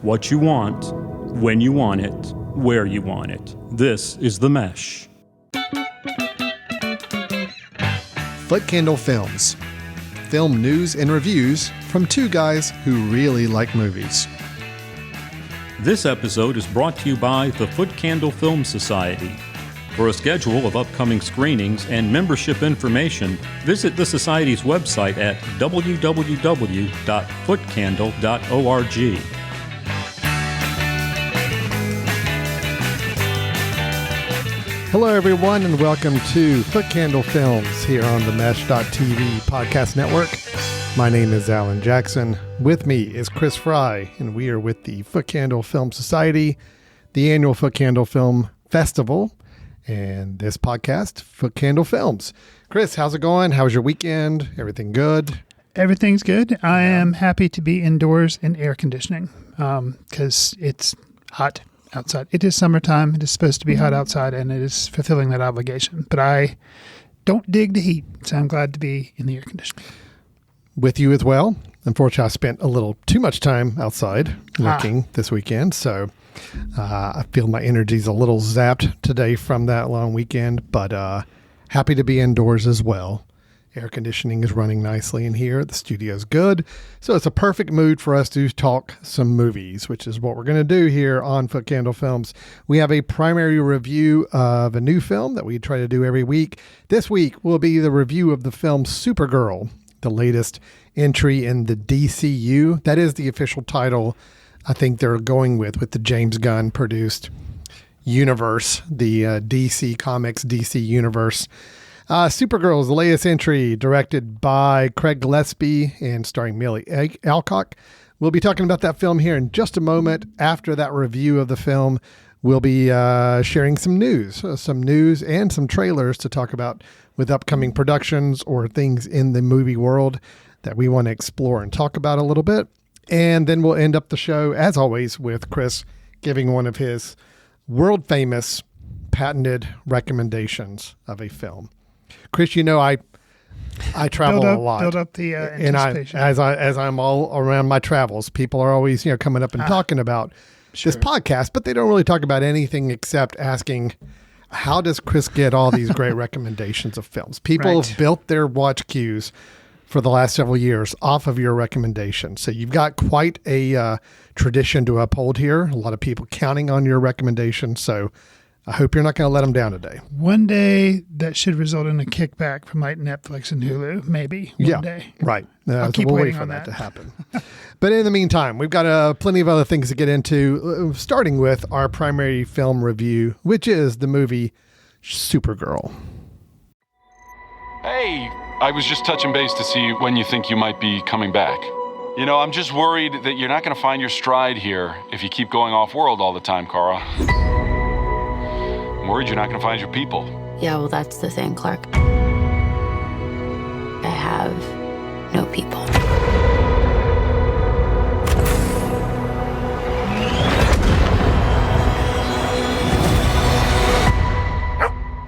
what you want, when you want it, where you want it. This is The Mesh. Foot Candle Films. Film news and reviews from two guys who really like movies. This episode is brought to you by the Foot Candle Film Society. For a schedule of upcoming screenings and membership information, visit the Society's website at www.footcandle.org. Hello, everyone, and welcome to Foot Candle Films here on the Mesh.tv podcast network. My name is Alan Jackson. With me is Chris Fry, and we are with the Foot Candle Film Society, the annual Foot Candle Film Festival, and this podcast, Foot Candle Films. Chris, how's it going? How was your weekend? Everything good? Everything's good. I am happy to be indoors in air conditioning because it's hot outside. It is summertime. It is supposed to be hot outside, and it is fulfilling that obligation. But I don't dig the heat, so I'm glad to be in the air conditioning. With you as well. Unfortunately, I spent a little too much time outside working this weekend, so I feel my energy's a little zapped today from that long weekend, but happy to be indoors as well. Air conditioning is running nicely in here. The studio's good. So it's a perfect mood for us to talk some movies, which is what we're going to do here on Foot Candle Films. We have a primary review of a new film that we try to do every week. This week will be the review of the film Supergirl, the latest entry in the DCU. That is the official title I think they're going with the James Gunn produced universe, the DC Comics, DC Universe. Supergirl is the latest entry, directed by Craig Gillespie and starring Millie Alcock. We'll be talking about that film here in just a moment. After that review of the film, we'll be sharing some news and some trailers to talk about with upcoming productions or things in the movie world that we want to explore and talk about a little bit. And then we'll end up the show, as always, with Chris giving one of his world-famous patented recommendations of a film. Chris, you know I travel a lot. Build up the anticipation. And as I'm all around my travels, people are always coming up and talking about this podcast, but they don't really talk about anything except asking, how does Chris get all these great recommendations of films? People have built their watch queues for the last several years off of your recommendations. So you've got quite a tradition to uphold here. A lot of people counting on your recommendations. So I hope you're not going to let them down today. One day that should result in a kickback from like Netflix and Hulu, maybe one day. Right. I'll keep waiting on that to happen. But in the meantime, we've got plenty of other things to get into, starting with our primary film review, which is the movie Supergirl. Hey, I was just touching base to see when you think you might be coming back. You know, I'm just worried that you're not going to find your stride here if you keep going off-world all the time, Kara. I'm worried you're not going to find your people. Yeah, well, that's the thing, Clark. I have no people.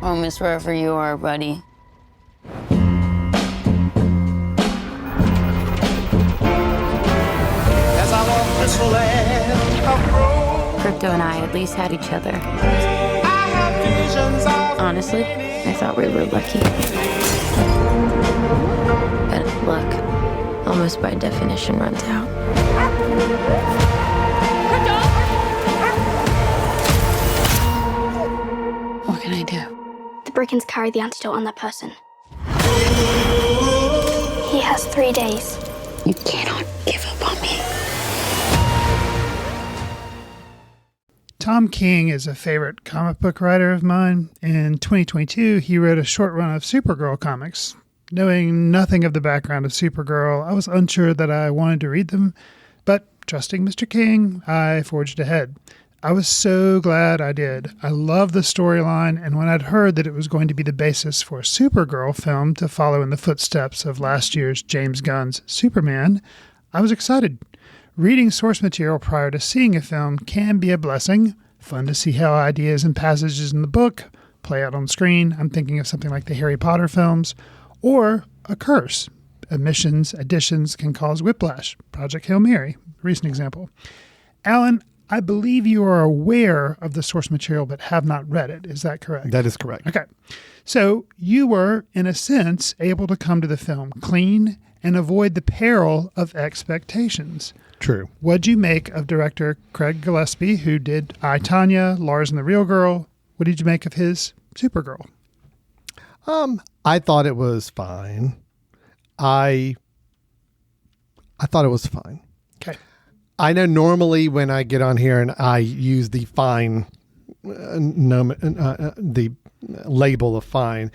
Home is wherever you are, buddy. Crypto and I at least had each other. Honestly, I thought we were lucky. But luck, almost by definition, runs out. What can I do? The brigands carry the antidote on that person. He has 3 days. You cannot give up on me. Tom King is a favorite comic book writer of mine. In 2022, he wrote a short run of Supergirl comics. Knowing nothing of the background of Supergirl, I was unsure that I wanted to read them, but trusting Mr. King, I forged ahead. I was so glad I did. I love the storyline, and when I'd heard that it was going to be the basis for a Supergirl film to follow in the footsteps of last year's James Gunn's Superman, I was excited. Reading source material prior to seeing a film can be a blessing. Fun to see how ideas and passages in the book play out on screen. I'm thinking of something like the Harry Potter films, or a curse. Omissions, additions can cause whiplash. Project Hail Mary, recent example. Alan, I believe you are aware of the source material but have not read it. Is that correct? That is correct. Okay. So you were, in a sense, able to come to the film clean and avoid the peril of expectations. True. What'd you make of director Craig Gillespie, who did I, Tonya, Lars and the Real Girl? What did you make of his Supergirl? I thought it was fine. I thought it was fine. Okay. I know normally when I get on here and I use the fine, the label of fine,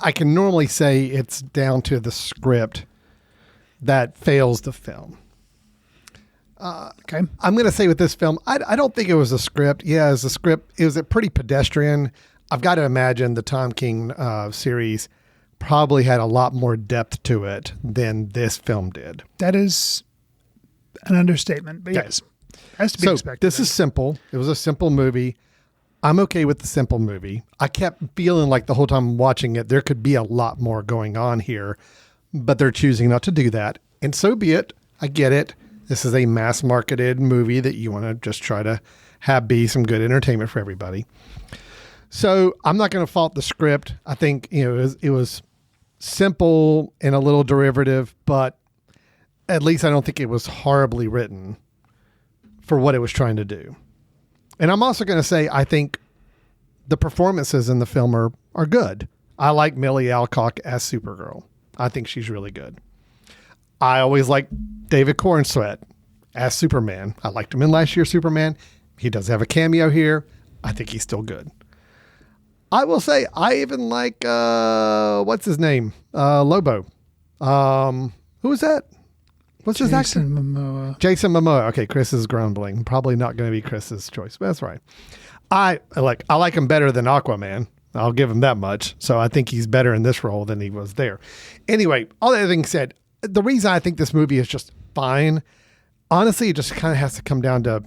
I can normally say it's down to the script that fails the film. Okay. I'm going to say with this film, I don't think it was a script. Yeah, it was a script. It was a pretty pedestrian. I've got to imagine the Tom King series probably had a lot more depth to it than this film did. That is an understatement, but yes, has to be expected. This is simple. It was a simple movie. I'm okay with the simple movie. I kept feeling like the whole time watching it, there could be a lot more going on here, but they're choosing not to do that. And so be it. I get it. This is a mass marketed movie that you want to just try to have be some good entertainment for everybody. So I'm not going to fault the script. I think, it was simple and a little derivative, but at least I don't think it was horribly written for what it was trying to do. And I'm also going to say, I think the performances in the film are good. I like Millie Alcock as Supergirl. I think she's really good. I always like David Cornsweet as Superman. I liked him in last year's Superman. He does have a cameo here. I think he's still good. I will say, I even like, what's his name? Lobo. Who is that? What's his actor? Jason Momoa. Jason Momoa. Okay, Chris is grumbling. Probably not going to be Chris's choice, but that's right. I like him better than Aquaman. I'll give him that much. So I think he's better in this role than he was there. Anyway, all that thing said, the reason I think this movie is just fine, honestly, it just kind of has to come down to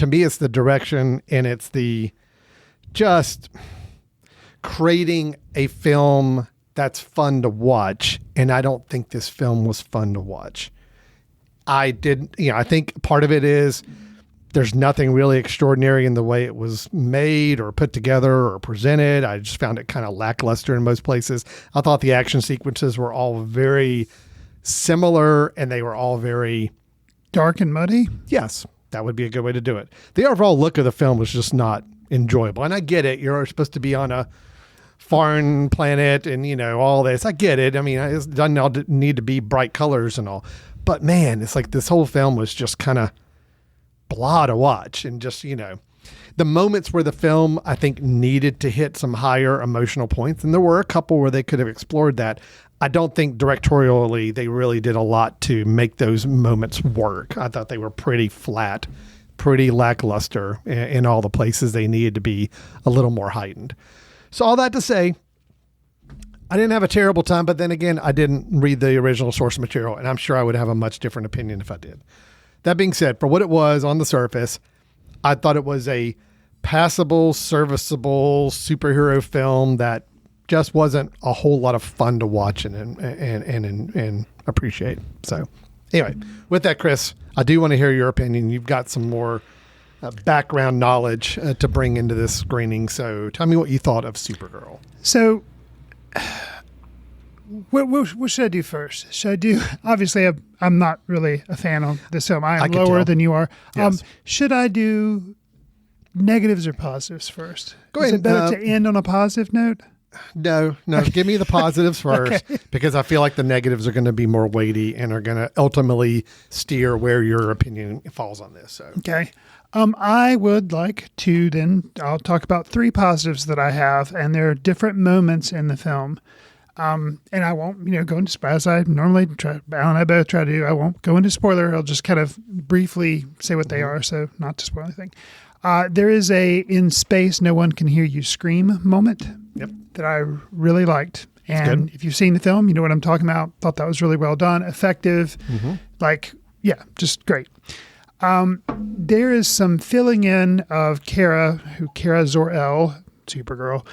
me, it's the direction and it's the just creating a film that's fun to watch. And I don't think this film was fun to watch. I think part of it is there's nothing really extraordinary in the way it was made or put together or presented. I just found it kind of lackluster in most places. I thought the action sequences were all very similar and they were all very dark and muddy. Yes, that would be a good way to do it. The overall look of the film was just not enjoyable. And I get it. You're supposed to be on a foreign planet and, all this. I get it. I mean, it doesn't all need to be bright colors and all. But man, it's like this whole film was just kind of blah to watch. And just, the moments where the film, I think, needed to hit some higher emotional points. And there were a couple where they could have explored that. I don't think directorially they really did a lot to make those moments work. I thought they were pretty flat, pretty lackluster in all the places they needed to be a little more heightened. So all that to say, I didn't have a terrible time, but then again, I didn't read the original source material, and I'm sure I would have a much different opinion if I did. That being said, for what it was on the surface, I thought it was a passable, serviceable superhero film that just wasn't a whole lot of fun to watch and appreciate. So anyway, with that, Chris, I do want to hear your opinion. You've got some more background knowledge to bring into this screening. So tell me what you thought of Supergirl. So what should I do first? Should I do, obviously I'm not really a fan of this film. I am lower than you are. Yes. Should I do negatives or positives first? Go ahead. Is it better to end on a positive note? No. Give me the positives first, because I feel like the negatives are going to be more weighty and are going to ultimately steer where your opinion falls on this. So. Okay. I would like to I'll talk about 3 positives that I have, and there are different moments in the film. And I won't, go into, as I normally try, Alan and I both try to do, I won't go into spoiler. I'll just kind of briefly say what they are, so not to spoil anything. There is a in space, no one can hear you scream moment that I really liked. And if you've seen the film, you know what I'm talking about. Thought that was really well done, effective, just great. There is some filling in of Kara Zor-El, Supergirl,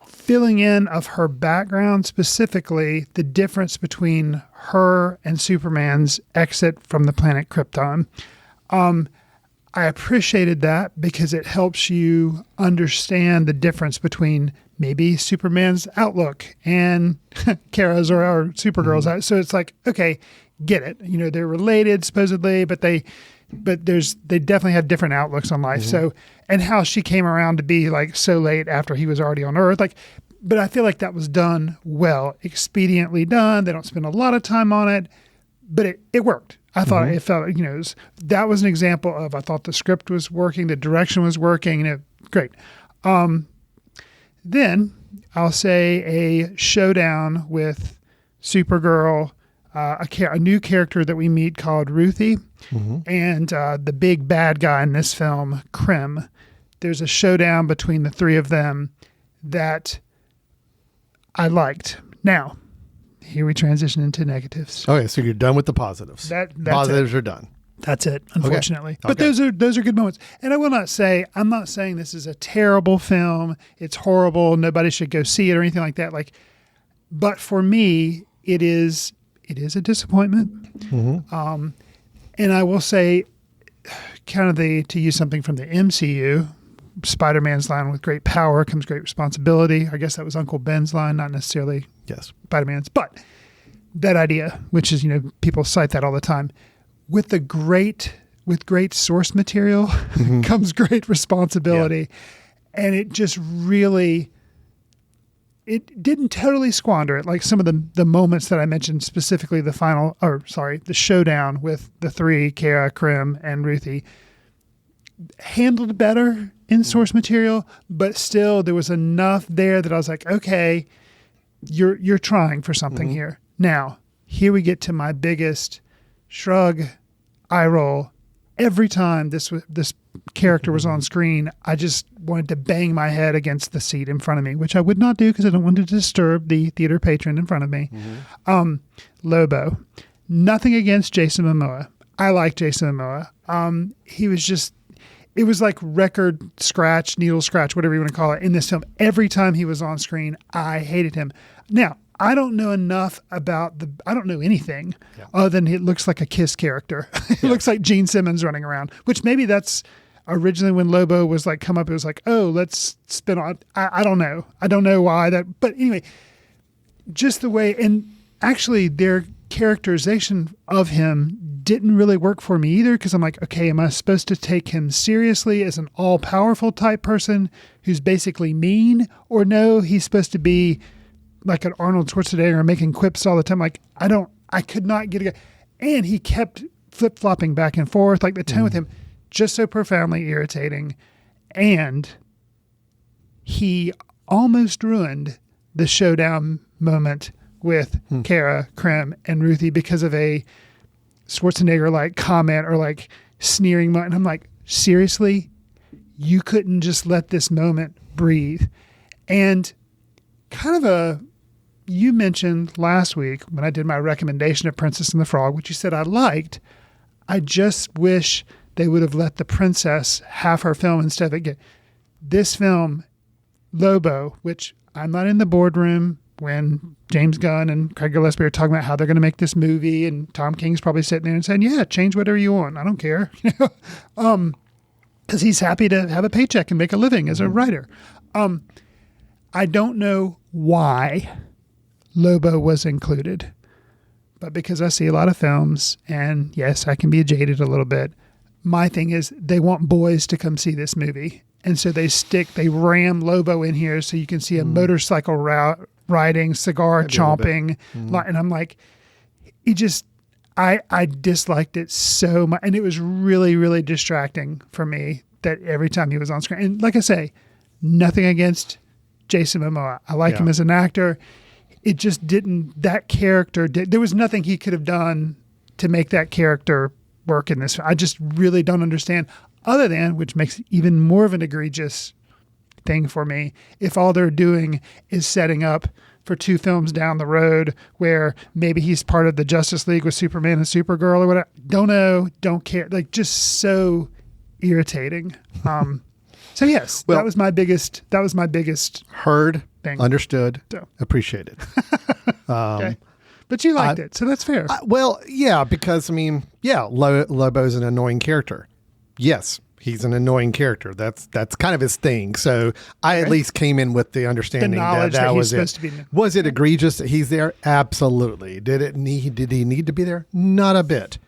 filling in of her background, specifically the difference between her and Superman's exit from the planet Krypton. I appreciated that because it helps you understand the difference between maybe Superman's outlook and Kara's or Supergirl's. So it's like, okay, get it. You know, they're related supposedly, but they definitely have different outlooks on life. So, and how she came around to be like so late after he was already on Earth, like, but I feel like that was done well, expediently done. They don't spend a lot of time on it, but it worked. I thought it felt, you know, that was an example of, I thought the script was working, the direction was working, and great. Then I'll say a showdown with Supergirl, a new character that we meet called Ruthie, and the big bad guy in this film, Krim. There's a showdown between the three of them that I liked. Now, here we transition into negatives. Okay, so you're done with the positives. That's positives are done. That's it, unfortunately. Okay. But those are good moments. And I will not say, I'm not saying this is a terrible film. It's horrible. Nobody should go see it or anything like that. But for me, it is a disappointment. And I will say, kind of to use something from the MCU, Spider-Man's line, with great power comes great responsibility. I guess that was Uncle Ben's line, not necessarily Spider-Man's, but that idea, which is, you know, people cite that all the time. With great source material comes great responsibility. And it just really, it didn't totally squander it. Like some of the moments that I mentioned, specifically the showdown with the three, Kara, Krim, and Ruthie, handled better in source material, but still there was enough there that I was like, okay, you're trying for something here. Now, here we get to my biggest shrug, eye roll. Every time this character was on screen, I just wanted to bang my head against the seat in front of me, which I would not do because I don't want to disturb the theater patron in front of me. Lobo. Nothing against Jason Momoa. I like Jason Momoa. He was just, it was like record scratch, needle scratch, whatever you want to call it, in this film. Every time he was on screen, I hated him. Now, I don't know enough about I don't know anything other than it looks like a Kiss character. It looks like Gene Simmons running around, which maybe that's originally when Lobo was like come up, it was like, oh, let's spin on. I don't know. I don't know why that, but anyway, just the way, and actually their characterization of him didn't really work for me either, because I'm like, okay, am I supposed to take him seriously as an all-powerful type person who's basically mean, or no, he's supposed to be like an Arnold Schwarzenegger making quips all the time? Like, I could not get it. And he kept flip-flopping back and forth, like the tone with him, just so profoundly irritating. And he almost ruined the showdown moment with Kara, Krim, and Ruthie because of a Schwarzenegger-like comment or like sneering moment. And I'm like, seriously? You couldn't just let this moment breathe? And kind of you mentioned last week when I did my recommendation of Princess and the Frog, which you said I liked. I just wish they would have let the princess have her film instead of this film, Lobo, which I'm not in the boardroom when James Gunn and Craig Gillespie are talking about how they're going to make this movie, and Tom King's probably sitting there and saying, yeah, change whatever you want. I don't care. Because he's happy to have a paycheck and make a living as a writer. I don't know why Lobo was included, but because I see a lot of films, and yes, I can be jaded a little bit. My thing is they want boys to come see this movie. And so they ram Lobo in here so you can see a motorcycle riding, cigar chomping. And I'm like, I disliked it so much. And it was really, really distracting for me that every time he was on screen. And like I say, nothing against Jason Momoa. I like him as an actor. It just that character there was nothing he could have done to make that character work in this. I just really don't understand, other than, which makes even more of an egregious thing for me, if all they're doing is setting up for two films down the road where maybe he's part of the Justice League with Superman and Supergirl or whatever. Don't know, don't care. Like, just so irritating. So yes, that was my biggest heard, thing. understood, appreciated. Okay. But you liked it, so that's fair. Well, yeah, because, I mean, yeah, Lobo's an annoying character. Yes, he's an annoying character. That's kind of his thing. So I at least came in with the understanding that was supposed it. to be. Was it egregious that he's there? Absolutely. Did he need to be there? Not a bit.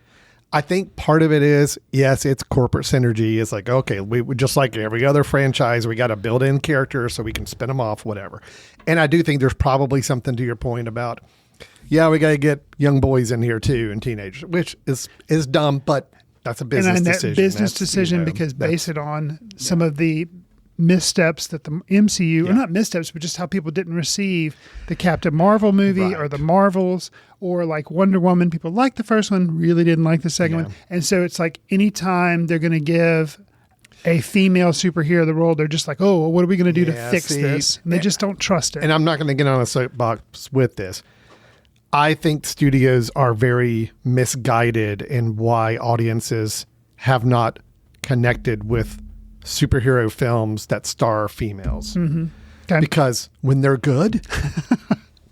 I think part of it is, yes, it's corporate synergy. It's like, okay, we just like every other franchise, we got to build in characters so we can spin them off, whatever. And I do think there's probably something to your point about, yeah, we got to get young boys in here too and teenagers, which is dumb, but that's a business decision. Business decision because based it on some of the missteps that the MCU, or not missteps, but just how people didn't receive the Captain Marvel movie or the Marvels, or like Wonder Woman. People liked the first one, really didn't like the second one. And so it's like anytime they're going to give a female superhero the role, they're just like, oh, well, what are we going to do to fix this? And they just don't trust it. And I'm not going to get on a soapbox with this. I think studios are very misguided in why audiences have not connected with superhero films that star females. Mm-hmm. Okay. Because when they're good,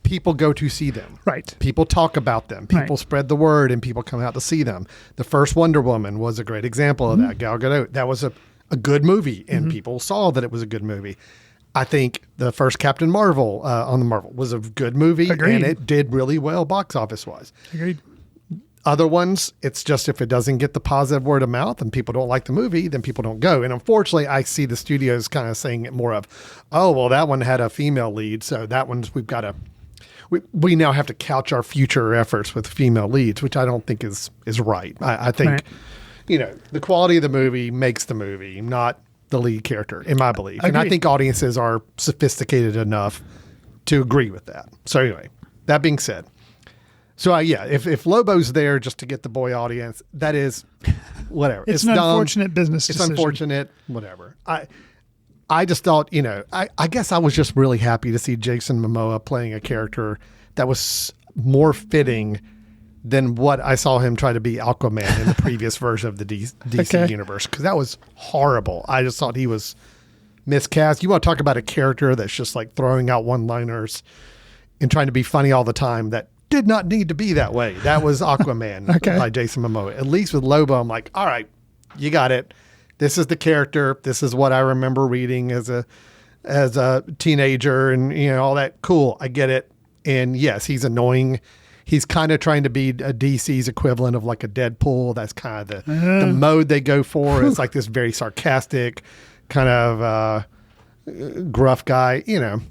people go to see them. Right. People talk about them. People spread the word and people come out to see them. The first Wonder Woman was a great example of that. Gal Gadot. That was a good movie and people saw that it was a good movie. I think the first Captain Marvel on the Marvel was a good movie. Agreed. And it did really well box office wise. Agreed. Other ones, it's just if it doesn't get the positive word of mouth and people don't like the movie, then people don't go. And unfortunately, I see the studios kind of saying it more of, oh, well, that one had a female lead. So that one's, we now have to couch our future efforts with female leads, which I don't think is right. I think, the quality of the movie makes the movie, not the lead character, in my belief. And I think audiences are sophisticated enough to agree with that. So anyway, that being said, so if Lobo's there just to get the boy audience, that is whatever. It's an unfortunate business decision. It's unfortunate, whatever. I just thought, I guess I was just really happy to see Jason Momoa playing a character that was more fitting than what I saw him try to be Aquaman in the previous version of the DC universe, because that was horrible. I just thought he was miscast. You want to talk about a character that's just like throwing out one-liners and trying to be funny all the time that did not need to be that way. That was Aquaman by Jason Momoa. At least with Lobo, I'm like, all right, you got it. This is the character. This is what I remember reading as a teenager and all that. Cool. I get it. And yes, he's annoying. He's kind of trying to be a DC's equivalent of like a Deadpool. That's kind of the mode they go for. It's like this very sarcastic kind of gruff guy, And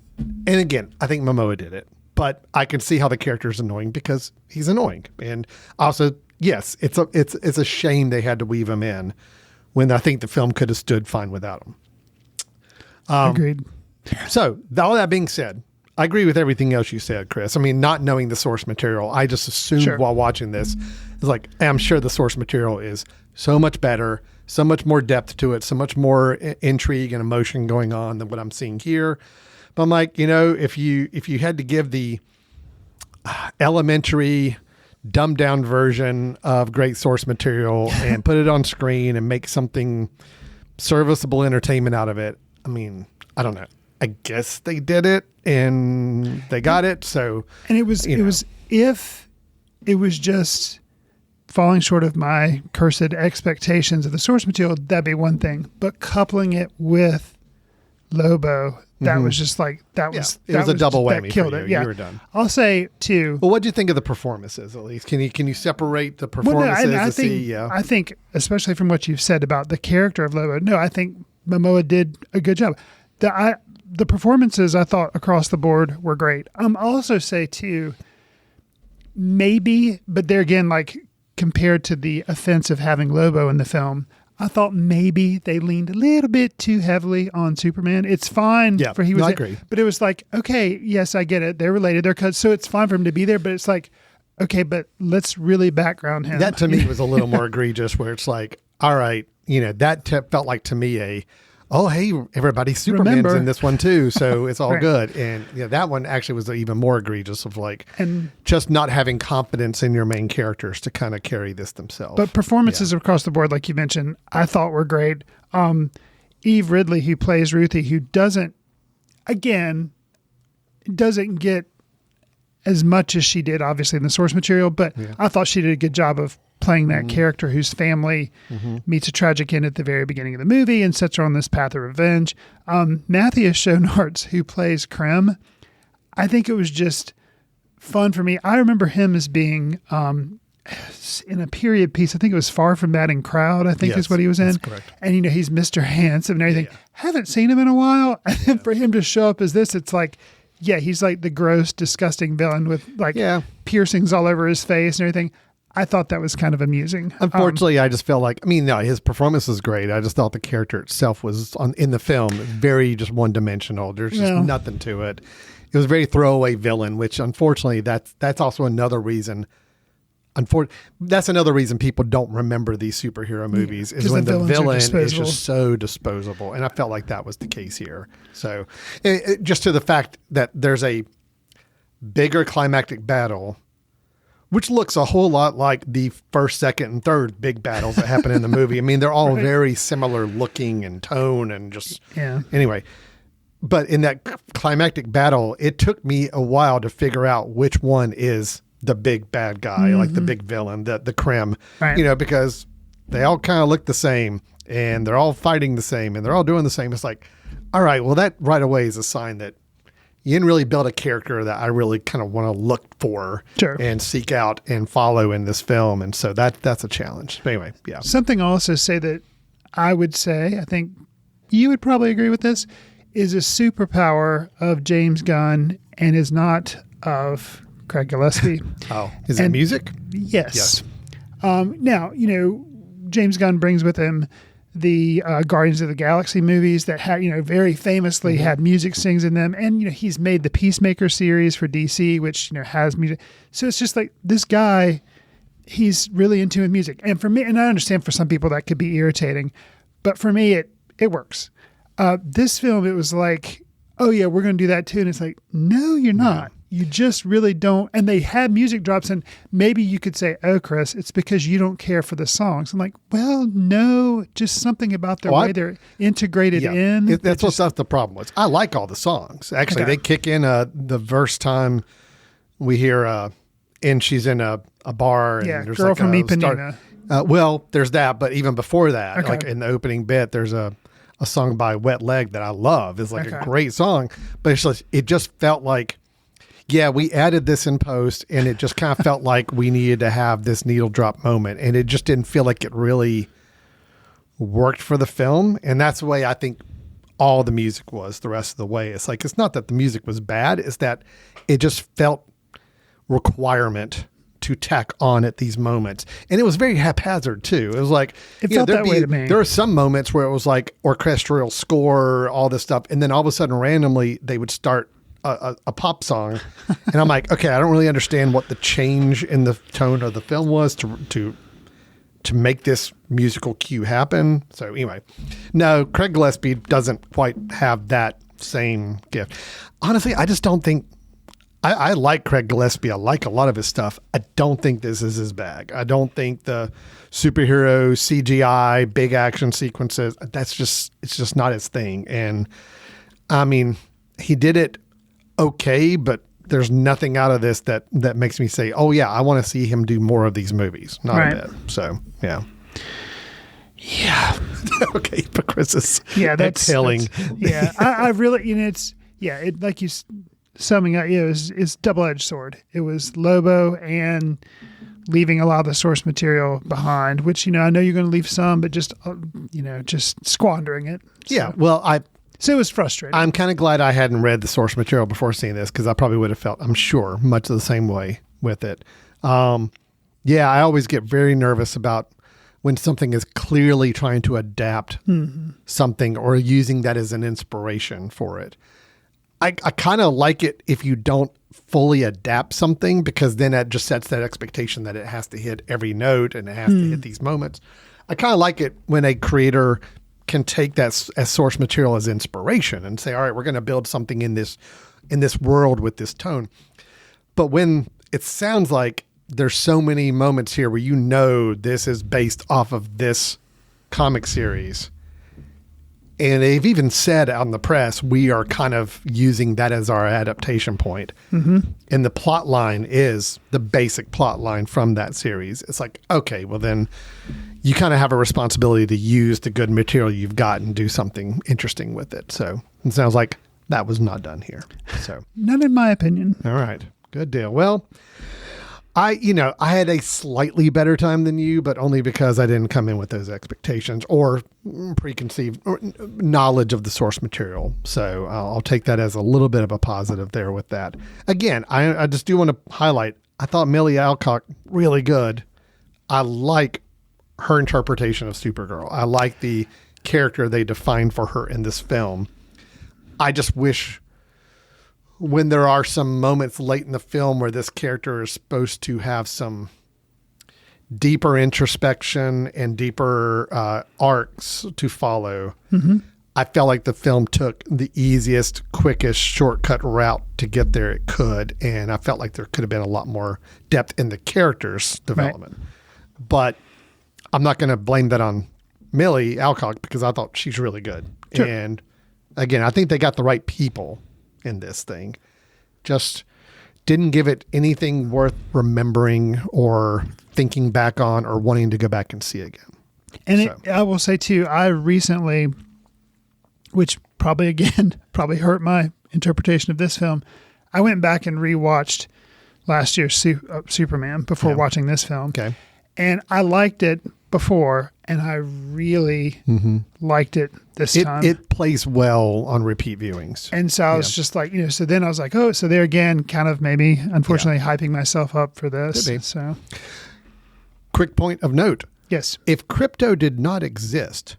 again, I think Momoa did it. But I can see how the character is annoying because he's annoying. And also, yes, it's a shame they had to weave him in when I think the film could have stood fine without him. Agreed. So all that being said, I agree with everything else you said, Chris. I mean, not knowing the source material, I just assumed while watching this, it's like, I'm sure the source material is so much better, so much more depth to it, so much more intrigue and emotion going on than what I'm seeing here. But I'm like, if you had to give the elementary, dumbed down version of great source material and put it on screen and make something serviceable entertainment out of it, I mean, I don't know. I guess they did it and they got it. So, and it was if it was just falling short of my cursed expectations of the source material, that'd be one thing. But coupling it with Lobo, that was just like it was a double whammy. That killed it. Yeah, you were done. I'll say too. Well, what do you think of the performances? At least, can you separate the performances? I think, especially from what you've said about the character of Lobo. No, I think Momoa did a good job. The performances I thought across the board were great. I'll also say too, maybe, but there again, like compared to the offense of having Lobo in the film, I thought maybe they leaned a little bit too heavily on Superman. It's fine for he was I agree. But it was like, okay, yes, I get it. They're related. They're cut. So it's fine for him to be there, but it's like, okay, but let's really background him. That to me was a little more egregious where it's like, all right, that felt like to me oh, hey, everybody, Superman's in this one too, so it's all good. And that one actually was even more egregious of just not having confidence in your main characters to kind of carry this themselves. But performances across the board, like you mentioned, I thought were great. Eve Ridley, who plays Ruthie, who doesn't get as much as she did, obviously, in the source material, but I thought she did a good job of playing that character whose family meets a tragic end at the very beginning of the movie and sets her on this path of revenge. Matthias Schoenaerts, who plays Krem, I think it was just fun for me. I remember him as being in a period piece. I think it was Far From That in Crowd, I think is what he was in. Correct. And, he's Mr. Handsome and everything. Haven't seen him in a while. And for him to show up as this, it's like, he's like the gross, disgusting villain with piercings all over his face and everything. I thought that was kind of amusing. Unfortunately, I just felt like, no, his performance was great. I just thought the character itself was in the film very just one-dimensional. There's just nothing to it. It was a very throwaway villain, which unfortunately that's also another reason. That's another reason people don't remember these superhero movies is when the villain is just so disposable. And I felt like that was the case here. So just to the fact that there's a bigger climactic battle, which looks a whole lot like the first, second, and third big battles that happen in the movie. They're all very similar looking and tone and just anyway. But in that climactic battle, it took me a while to figure out which one is the big bad guy, like the big villain, the Krem, because they all kind of look the same and they're all fighting the same and they're all doing the same. It's like, all right, well, that right away is a sign that you didn't really build a character that I really kind of want to look for and seek out and follow in this film. And so that's a challenge. But anyway, Something I'll also say that I would say, I think you would probably agree with this, is a superpower of James Gunn and is not of Craig Gillespie. Is it music? Yes. Now, James Gunn brings with him the Guardians of the Galaxy movies that had, very famously had music sings in them. And, he's made the Peacemaker series for DC, which, has music. So it's just like this guy, he's really into music. And for me, and I understand for some people that could be irritating, but for me, it works. This film, it was like, oh yeah, we're going to do that too. And it's like, no, you're not. You just really don't. And they had music drops, and maybe you could say, oh, Chris, it's because you don't care for the songs. I'm like, well, no, just something about the way they're integrated in. That's the problem was. I like all the songs. Actually, they kick in the verse time we hear, and she's in a bar. And there's Girl from Ipanema. Well, there's that, but even before that, like in the opening bit, there's a song by Wet Leg that I love. It's like a great song, but it just felt like, we added this in post, and it just kind of felt like we needed to have this needle drop moment, and it just didn't feel like it really worked for the film. And that's the way I think all the music was the rest of the way. It's like, it's not that the music was bad, it's that it just felt requirement to tack on at these moments. And it was very haphazard too. It was like, it felt that way to me. There were some moments where it was like orchestral score, all this stuff. And then all of a sudden randomly they would start a pop song. And I'm like, okay, I don't really understand what the change in the tone of the film was to make this musical cue happen. So anyway, no, Craig Gillespie doesn't quite have that same gift. Honestly, I just don't think, I like Craig Gillespie. I like a lot of his stuff. I don't think this is his bag. I don't think the superhero CGI, big action sequences, it's just not his thing. And he did it okay, but there's nothing out of this that makes me say, oh yeah, I want to see him do more of these movies. Not a bit. So yeah. Okay, but Chris is exhaling. I really, like you summing up, it's double-edged sword. It was Lobo and leaving a lot of the source material behind, which, I know you're going to leave some, but just squandering it. So. Yeah. Well, so it was frustrating. I'm kind of glad I hadn't read the source material before seeing this, because I probably would have felt, I'm sure, much the same way with it. I always get very nervous about when something is clearly trying to adapt something or using that as an inspiration for it. I kind of like it if you don't fully adapt something, because then it just sets that expectation that it has to hit every note and it has to hit these moments. I kind of like it when a creator can take that as source material as inspiration and say, all right, we're going to build something in this world with this tone. But when it sounds like there's so many moments here where, this is based off of this comic series, And they've even said on the press, we are kind of using that as our adaptation point. Mm-hmm. And the plot line is the basic plot line from that series. It's like, okay, well then you kind of have a responsibility to use the good material you've got and do something interesting with it. So it sounds like that was not done here. So Not in my opinion. all right, good deal. Well, I had a slightly better time than you, but only because I didn't come in with those expectations or preconceived knowledge of the source material. So I'll take that as a little bit of a positive there with that. Again, I just do want to highlight, I thought Millie Alcock really good. I like her interpretation of Supergirl. I like the character they defined for her in this film. I just wish when there are some moments late in the film where this character is supposed to have some deeper introspection and deeper arcs to follow, I felt like the film took the easiest, quickest, shortcut route to get there it could. And I felt like there could have been a lot more depth in the character's development. Right. But I'm not going to blame that on Millie Alcock because I thought she's really good. Sure. And again, I think they got the right people in this thing. Just didn't give it anything worth remembering or thinking back on or wanting to go back and see again. And I will say too, I recently, which probably hurt my interpretation of this film, I went back and rewatched last year's Superman before watching this film. Okay. And I liked it before, and I really liked it this time. It plays well on repeat viewings. And so I was just like, so then I was like, oh, so there again, kind of maybe, unfortunately, hyping myself up for this. So, quick point of note. Yes. If Crypto did not exist,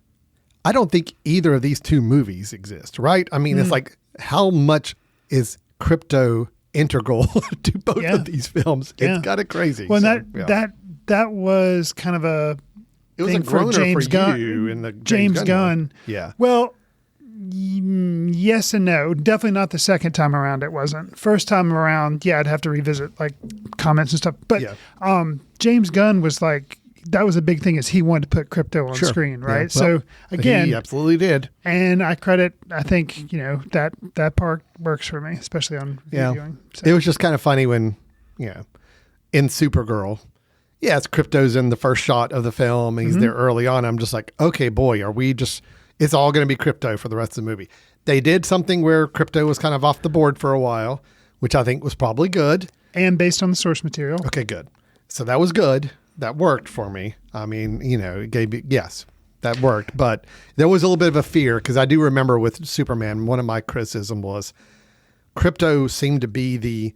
I don't think either of these two movies exist, right? I mean, it's like, how much is Crypto integral to both of these films? It's kind of crazy. Well, that was kind of a thing for James Gunn. James Gunn. Yeah. Well, yes and no. Definitely not the second time around. It wasn't. First time around, I'd have to revisit like comments and stuff. But James Gunn was like, that was a big thing, is he wanted to put Crypto on screen, right? Yeah. Well, so again, he absolutely did. And I think that part works for me, especially on reviewing. So. It was just kind of funny when in Supergirl. It's Crypto's in the first shot of the film. He's there early on. I'm just like, okay, boy, it's all going to be Crypto for the rest of the movie. They did something where Crypto was kind of off the board for a while, which I think was probably good. And based on the source material. Okay, good. So that was good. That worked for me. I mean, it gave me, yes, that worked. But there was a little bit of a fear because I do remember with Superman, one of my criticism was Crypto seemed to be the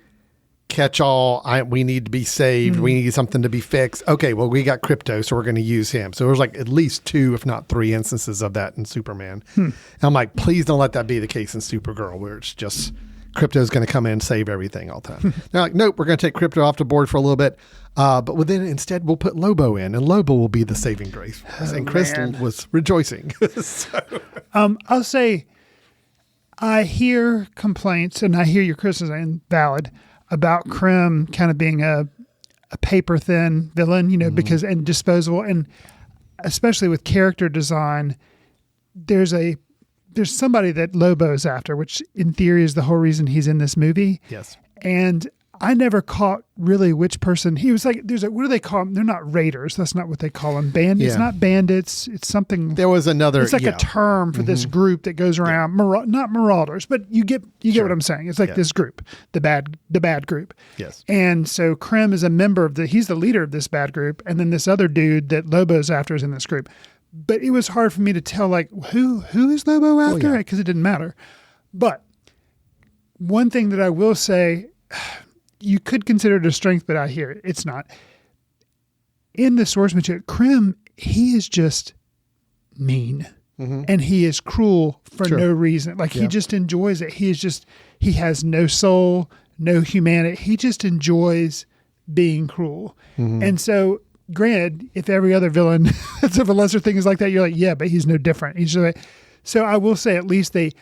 catch-all. We need to be saved. We need something to be fixed. Okay, well, we got Crypto, so we're going to use him. So there was like at least 2, if not 3 instances of that in Superman. And I'm like, please don't let that be the case in Supergirl, where it's just Crypto's going to come in and save everything all the time. They're like, nope, we're going to take Crypto off the board for a little bit. But then instead we'll put Lobo in, and Lobo will be the saving grace. And Crystal was rejoicing. I'll say I hear complaints, and I hear your criticism, valid, about Krim kind of being a paper thin villain, because and disposable, and especially with character design, there's somebody that Lobo's after, which in theory is the whole reason he's in this movie. Yes. And I never caught really which person he was like. What do they call them? They're not raiders. That's not what they call them. Bandits. It's not bandits. It's something. There was another. It's like a term for this group that goes around. Not marauders, but you get what I'm saying. It's like this group, the bad group. Yes. And so Krim is a member of he's the leader of this bad group, and then this other dude that Lobo's after is in this group. But it was hard for me to tell like who is Lobo after, because it didn't matter. But one thing that I will say. You could consider it a strength, but I hear it's not. In the source material, Krim, he is just mean and he is cruel for no reason. Like he just enjoys it. He has no soul, no humanity. He just enjoys being cruel. And so, granted, if every other villain that's of a lesser thing is like that, you're like, yeah, but he's no different. He's just like, so I will say at least they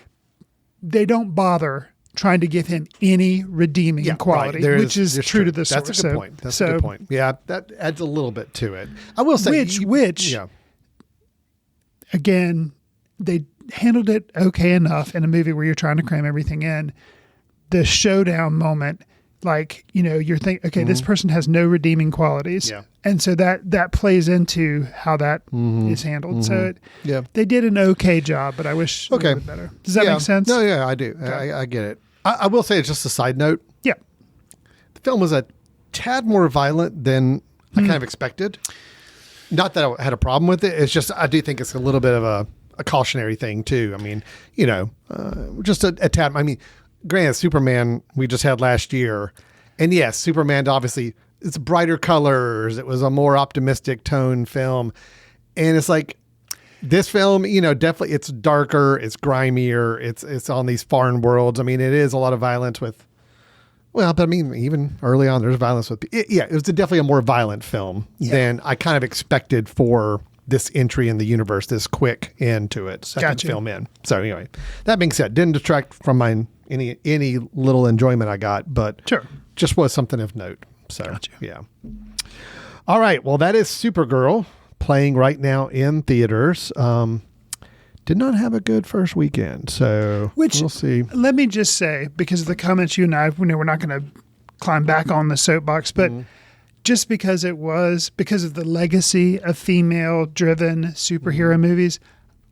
don't bother trying to give him any redeeming quality, which is true to the source. That's a good point. That's a good point. Yeah, that adds a little bit to it. I will say, which again, handled it okay enough in a movie where you're trying to cram everything in. The showdown moment, like, you're thinking, okay, this person has no redeeming qualities. Yeah. And so that plays into how that is handled. So they did an okay job, but I wish it was better. Does that make sense? No, yeah, I do. Okay. I get it. I will say, it's just a side note. Yeah. The film was a tad more violent than I kind of expected. Not that I had a problem with it. It's just, I do think it's a little bit of a cautionary thing too. I mean, just a tad. I mean, granted, Superman we just had last year, and yes, Superman obviously it's brighter colors. It was a more optimistic tone film, and it's like this film, definitely it's darker, it's grimier, it's on these foreign worlds. I mean, it is a lot of violence with. Well, but I mean, even early on, there's violence with. It was definitely a more violent film than I kind of expected for this entry in the universe, this quick end to it, second film in. So anyway, that being said, didn't detract from my any little enjoyment I got, but just was something of note. So yeah. All right, well, that is Supergirl playing right now in theaters. Did not have a good first weekend, so we'll see. Let me just say, because of the comments you and I, we're not going to climb back on the soapbox, but just because of the legacy of female-driven superhero movies,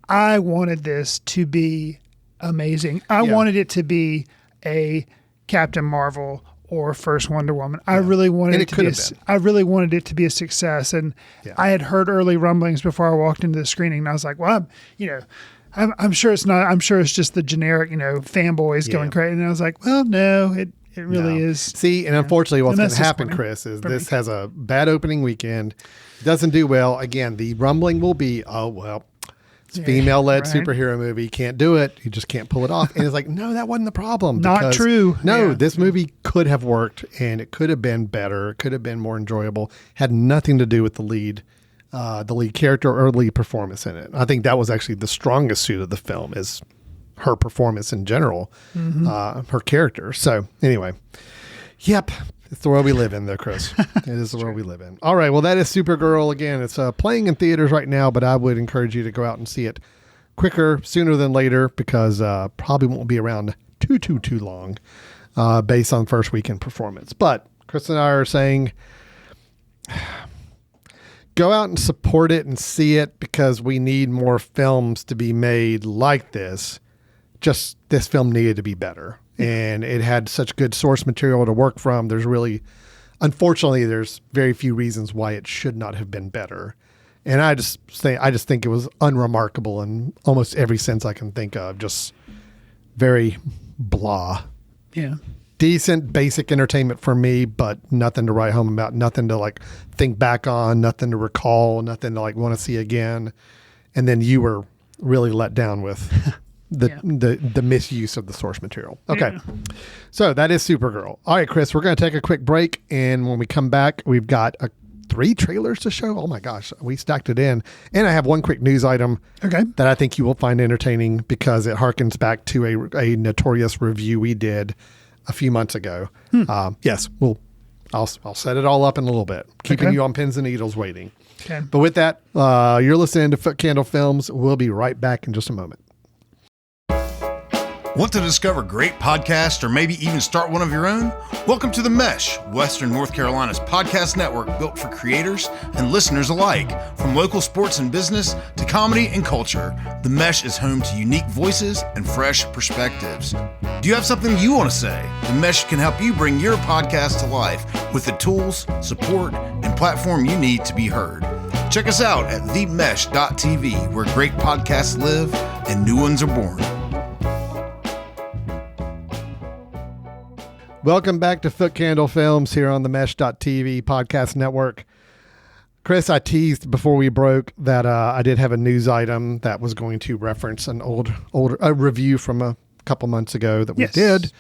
I wanted this to be amazing. I wanted it to be a Captain Marvel or first Wonder Woman. I really wanted it to be. I really wanted it to be a success, and I had heard early rumblings before I walked into the screening, and I was like, "Well, I'm sure it's not. I'm sure it's just the generic, fanboys going crazy." And I was like, "Well, no, it really is." See, and unfortunately, what's going to happen, Chris, is this has a bad opening weekend, doesn't do well. Again, the rumbling will be, it's a female-led superhero movie. Can't do it. You just can't pull it off. And it's like, no, that wasn't the problem. Not true. No, this movie could have worked, and it could have been better. It could have been more enjoyable. Had nothing to do with the lead character or lead performance in it. I think that was actually the strongest suit of the film is her performance in general, her character. So anyway, yep. It's the world we live in there, Chris. It is the world we live in. All right. Well, that is Supergirl. Again, it's playing in theaters right now, but I would encourage you to go out and see it sooner than later, because probably won't be around too long based on first weekend performance. But Chris and I are saying go out and support it and see it, because we need more films to be made like this. Just this film needed to be better. And it had such good source material to work from. Unfortunately, there's very few reasons why it should not have been better. And I just think it was unremarkable in almost every sense I can think of. Just very blah. Yeah. Decent, basic entertainment for me, but nothing to write home about, nothing to think back on, nothing to recall, nothing to want to see again. And then you were really let down with the misuse of the source material. Okay. Yeah. So that is Supergirl. All right, Chris, we're going to take a quick break. And when we come back, we've got 3 trailers to show. Oh my gosh, we stacked it in. And I have one quick news item that I think you will find entertaining, because it harkens back to a notorious review we did a few months ago. Yes, I'll set it all up in a little bit, keeping you on pins and needles waiting. Okay. But with that, you're listening to Foot Candle Films. We'll be right back in just a moment. Want to discover great podcasts or maybe even start one of your own? Welcome to The Mesh, Western North Carolina's podcast network built for creators and listeners alike. From local sports and business to comedy and culture, The Mesh is home to unique voices and fresh perspectives. Do you have something you want to say? The Mesh can help you bring your podcast to life with the tools, support, and platform you need to be heard. Check us out at themesh.tv, where great podcasts live and new ones are born. Welcome back to Foot Candle Films here on the Mesh.tv podcast network. Chris, I teased before we broke that I did have a news item that was going to reference an old review from a couple months ago that we did.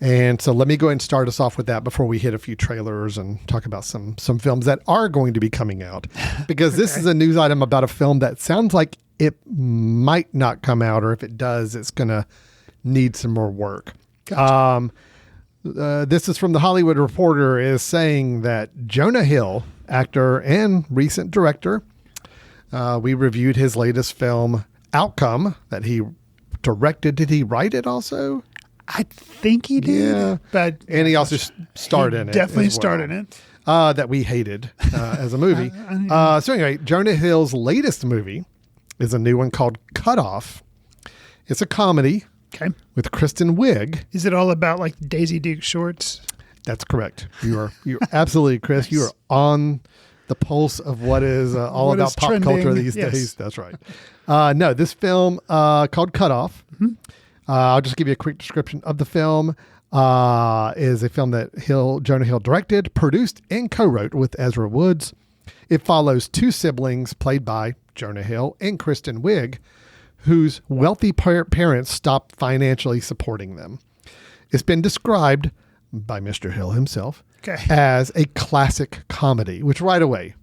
And so let me go ahead and start us off with that before we hit a few trailers and talk about some films that are going to be coming out. Because this is a news item about a film that sounds like it might not come out, or if it does, it's going to need some more work. Gotcha. This is from The Hollywood Reporter, is saying that Jonah Hill, actor and recent director, we reviewed his latest film, Outcome that he directed. Did he write it also? I think he did. Yeah. But And he also starred in it. Definitely as well. starred in it. That we hated as a movie. So anyway, Jonah Hill's latest movie is a new one called Cut Off. It's a comedy Okay. with Kristen Wiig. Is it all about like Daisy Duke shorts? That's correct. You're absolutely, Chris. You are on the pulse of what is all What about is pop trending. culture these Yes. days. That's right. No, this film called Cut Off. I'll just give you a quick description of the film. Is a film that Jonah Hill directed, produced, and co-wrote with Ezra Woods. It follows two siblings played by Jonah Hill and Kristen Wiig, whose wealthy parents stopped financially supporting them. It's been described by Mr. Hill himself as a classic comedy, which right away,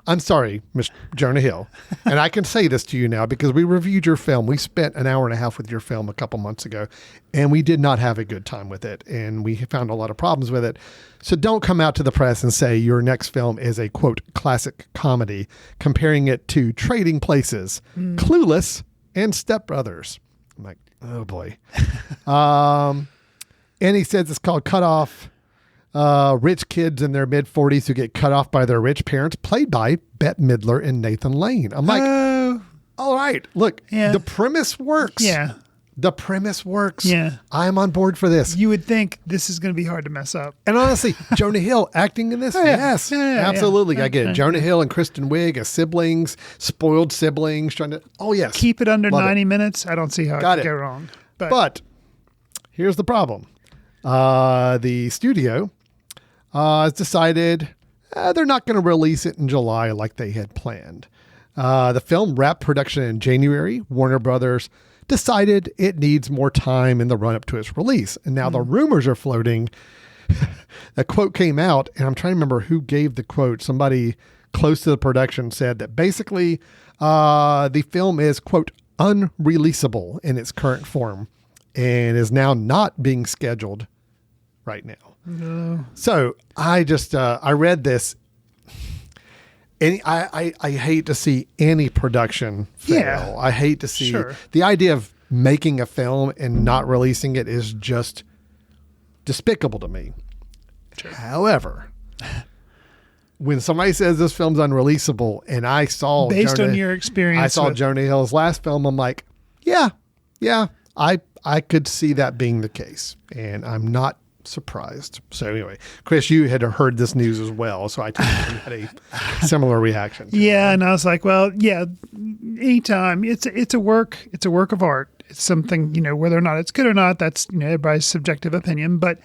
I'm sorry, Mr. Jonah Hill, and I can say this to you now because we reviewed your film. We spent an hour and a half with your film a couple months ago, and we did not have a good time with it, and we found a lot of problems with it. So don't come out to the press and say your next film is a, quote, classic comedy, comparing it to Trading Places, Clueless, and Step Brothers. I'm like, oh boy. And he says it's called Cut Off. Rich kids in their mid 40s who get cut off by their rich parents, played by Bette Midler and Nathan Lane. I'm like, all right, look, the premise works. Yeah. The premise works. Yeah. I'm on board for this. You would think this is going to be hard to mess up. And honestly, Jonah Hill acting in this? Yes, absolutely. I get it. Jonah Hill and Kristen Wiig as siblings, spoiled siblings, trying to, yes. Keep it under Love 90 minutes. I don't see how it could go wrong. But here's the problem. The studio has decided they're not going to release it in July like they had planned. The film wrapped production in January. Warner Brothers decided it needs more time in the run-up to its release. And now the rumors are floating. A quote came out, and I'm trying to remember who gave the quote. Somebody close to the production said that basically the film is, quote, unreleasable in its current form and is now not being scheduled right now. No. So I just, I read this, and I hate to see any production fail. Yeah. I hate to see the idea of making a film and not releasing it is just despicable to me. Sure. However, when somebody says this film's unreleasable, and I saw based on your experience, I saw Jonah Hill's last film, I'm like, yeah, I could see that being the case, and I'm not surprised. So anyway, Chris, you had heard this news as well, so I think you had a similar reaction. Yeah, and I was like, well, yeah, anytime it's a work of art. It's something, whether or not it's good or not, that's everybody's subjective opinion. But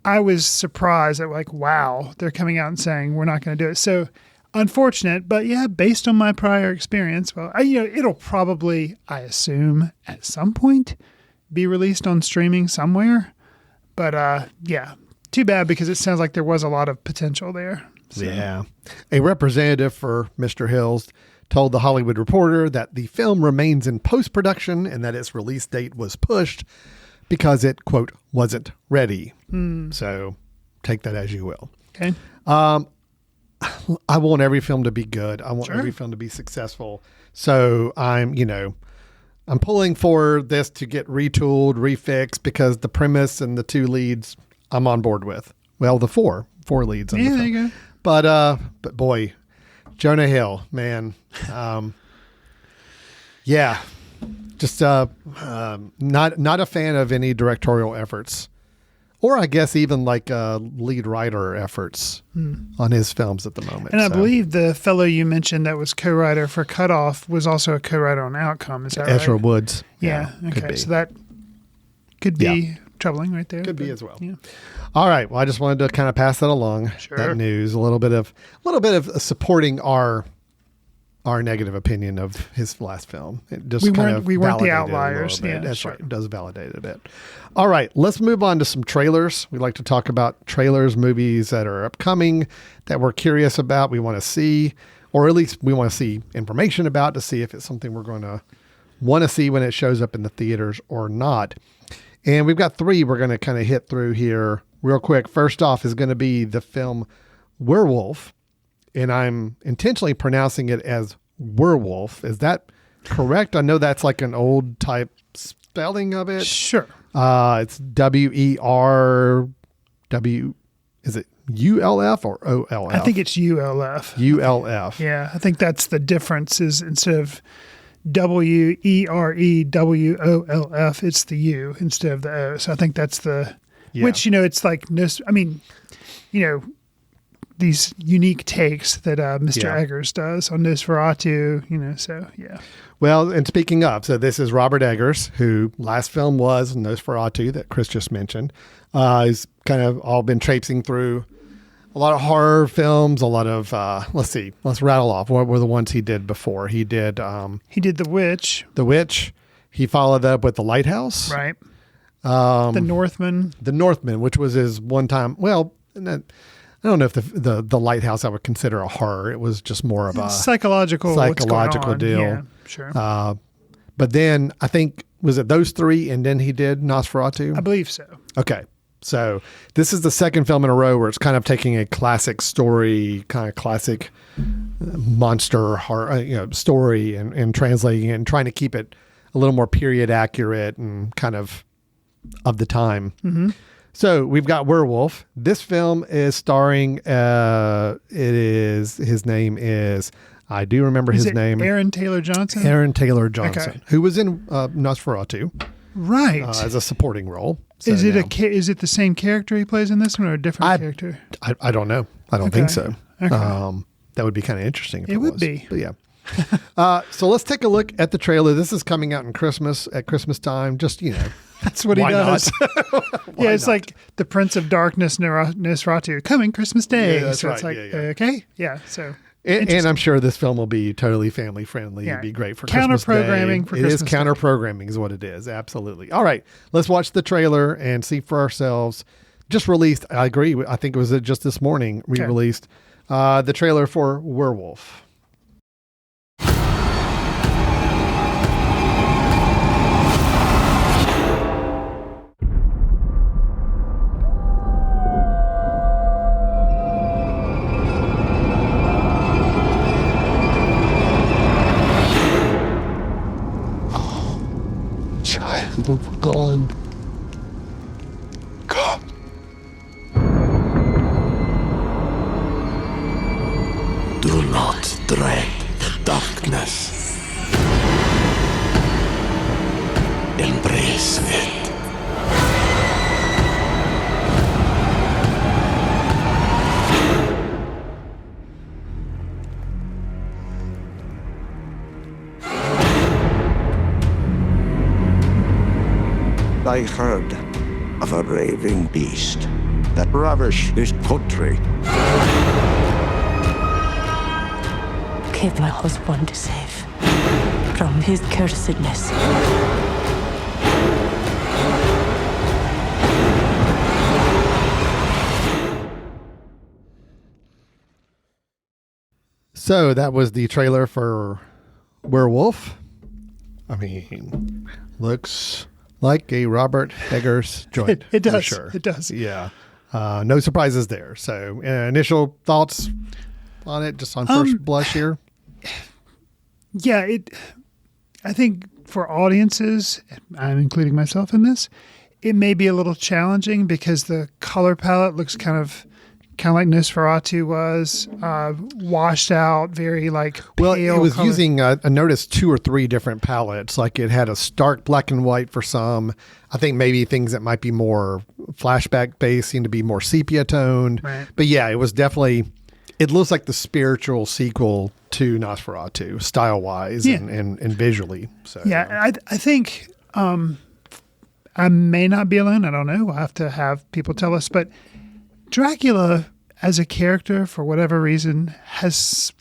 I was surprised at like, wow, they're coming out and saying we're not going to do it. So unfortunate, but yeah, based on my prior experience, well, it'll probably, I assume, at some point be released on streaming somewhere. But yeah, too bad because it sounds like there was a lot of potential there. So. Yeah. A representative for Mr. Hills told The Hollywood Reporter that the film remains in post-production and that its release date was pushed because it, quote, wasn't ready. So take that as you will. Okay. I want every film to be good. I want every film to be successful. So I'm pulling for this to get retooled, refixed, because the premise and the two leads I'm on board with. Well, the four leads. Yeah, there you go. But boy, Jonah Hill, man. Yeah, just not a fan of any directorial efforts, or I guess even like lead writer efforts on his films at the moment. And I believe the fellow you mentioned that was co-writer for Cut Off was also a co-writer on Outcome. Is that right? Ezra Woods. Yeah. Okay. So that could be troubling right there. Could be as well. Yeah. All right. Well, I just wanted to kind of pass that along. Sure. That news, a little bit of supporting our negative opinion of his last film. It just we weren't the validated outliers. it a little bit. Yeah, That's sure. right. It does validate it a bit. All right. Let's move on to some trailers. We like to talk about trailers, movies that are upcoming that we're curious about, we want to see, or at least we want to see information about to see if it's something we're going to want to see when it shows up in the theaters or not. And we've got three we're going to kind of hit through here real quick. First off is going to be the film Werewolf. And I'm intentionally pronouncing it as Werewolf. Is that correct. I know that's like an old type spelling of it. Sure. It's W-E-R-W. Is it U-L-F or O-L-F? I think it's ULF. U-L-F. Yeah, I think that's the difference is instead of W-E-R-E-W-O-L-F, it's the U instead of the O. So I think that's the, which, it's like, these unique takes that Mr. Eggers does on Nosferatu, so yeah. Well, and speaking of, so this is Robert Eggers, who last film was Nosferatu that Chris just mentioned. He's kind of all been traipsing through a lot of horror films, a lot of, let's rattle off. What were the ones he did before? He did The Witch. The Witch. He followed that up with The Lighthouse. Right. The Northman. The Northman, which was his one time, I don't know if the Lighthouse I would consider a horror. It was just more of a psychological deal. Yeah, sure. But then I think, was it those three and then he did Nosferatu? I believe so. Okay. So this is the second film in a row where it's kind of taking a classic story, kind of classic monster horror, story and translating it and trying to keep it a little more period accurate and kind of the time. Mm-hmm. So we've got Werewolf. This film is starring, his name is, I do remember his name. Aaron Taylor Johnson? Aaron Taylor Johnson, okay. Who was in Nosferatu. Right. As a supporting role. So is it the same character he plays in this one or a different character? I don't know. I don't think so. Okay. That would be kind of interesting if it would was. Be. But yeah. So let's take a look at the trailer. This is coming out at Christmas time. Just, That's what he does. Yeah, it's like the Prince of Darkness, Nosferatu, coming Christmas Day. Yeah, that's so right. It's like, yeah. okay. Yeah. So. And I'm sure this film will be totally family friendly. Yeah. It'd be great for Christmas Day. Counter-programming for Christmas Day. It is counter-programming is what it is. Absolutely. All right. Let's watch the trailer and see for ourselves. Just released, I agree, I think it was just this morning, re-released the trailer for Werewolf. Child gone. Come. Do not dread the darkness. Embrace it. I heard of a raving beast that ravished this country. Keep my husband safe from his cursedness. So that was the trailer for Werewolf. I mean, looks like a Robert Eggers joint. It does. For sure. It does. Yeah. No surprises there. So initial thoughts on it, just on first blush here? Yeah, I think for audiences, I'm including myself in this, it may be a little challenging because the color palette looks kind of like Nosferatu was, washed out, very like pale. Well, it was color. using, I noticed 2 or 3 different palettes. Like it had a stark black and white for some. I think maybe things that might be more flashback based seem to be more sepia toned. Right. But yeah, it was definitely, it looks like the spiritual sequel to Nosferatu, style wise and visually. So yeah, I think I may not be alone. I don't know. We'll have to have people tell us, but Dracula as a character, for whatever reason, has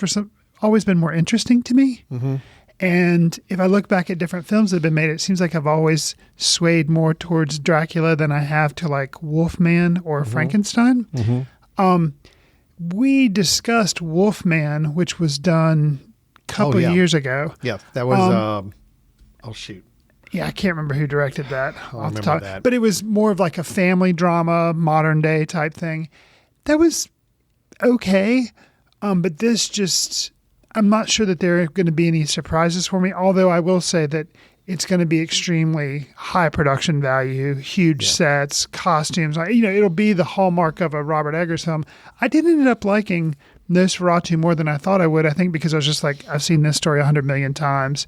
always been more interesting to me. Mm-hmm. And if I look back at different films that have been made, it seems like I've always swayed more towards Dracula than I have to like Wolfman or Frankenstein. Mm-hmm. We discussed Wolfman, which was done a couple of years ago. Yeah, that was, oh shoot. Yeah, I can't remember who directed that off the top. That. But it was more of like a family drama, modern day type thing. That was okay. But this just, I'm not sure that there are going to be any surprises for me, although I will say that it's going to be extremely high production value, huge sets, costumes. It'll be the hallmark of a Robert Eggers film. I did end up liking Nosferatu more than I thought I would, I think because I was just like, I've seen this story 100 million times.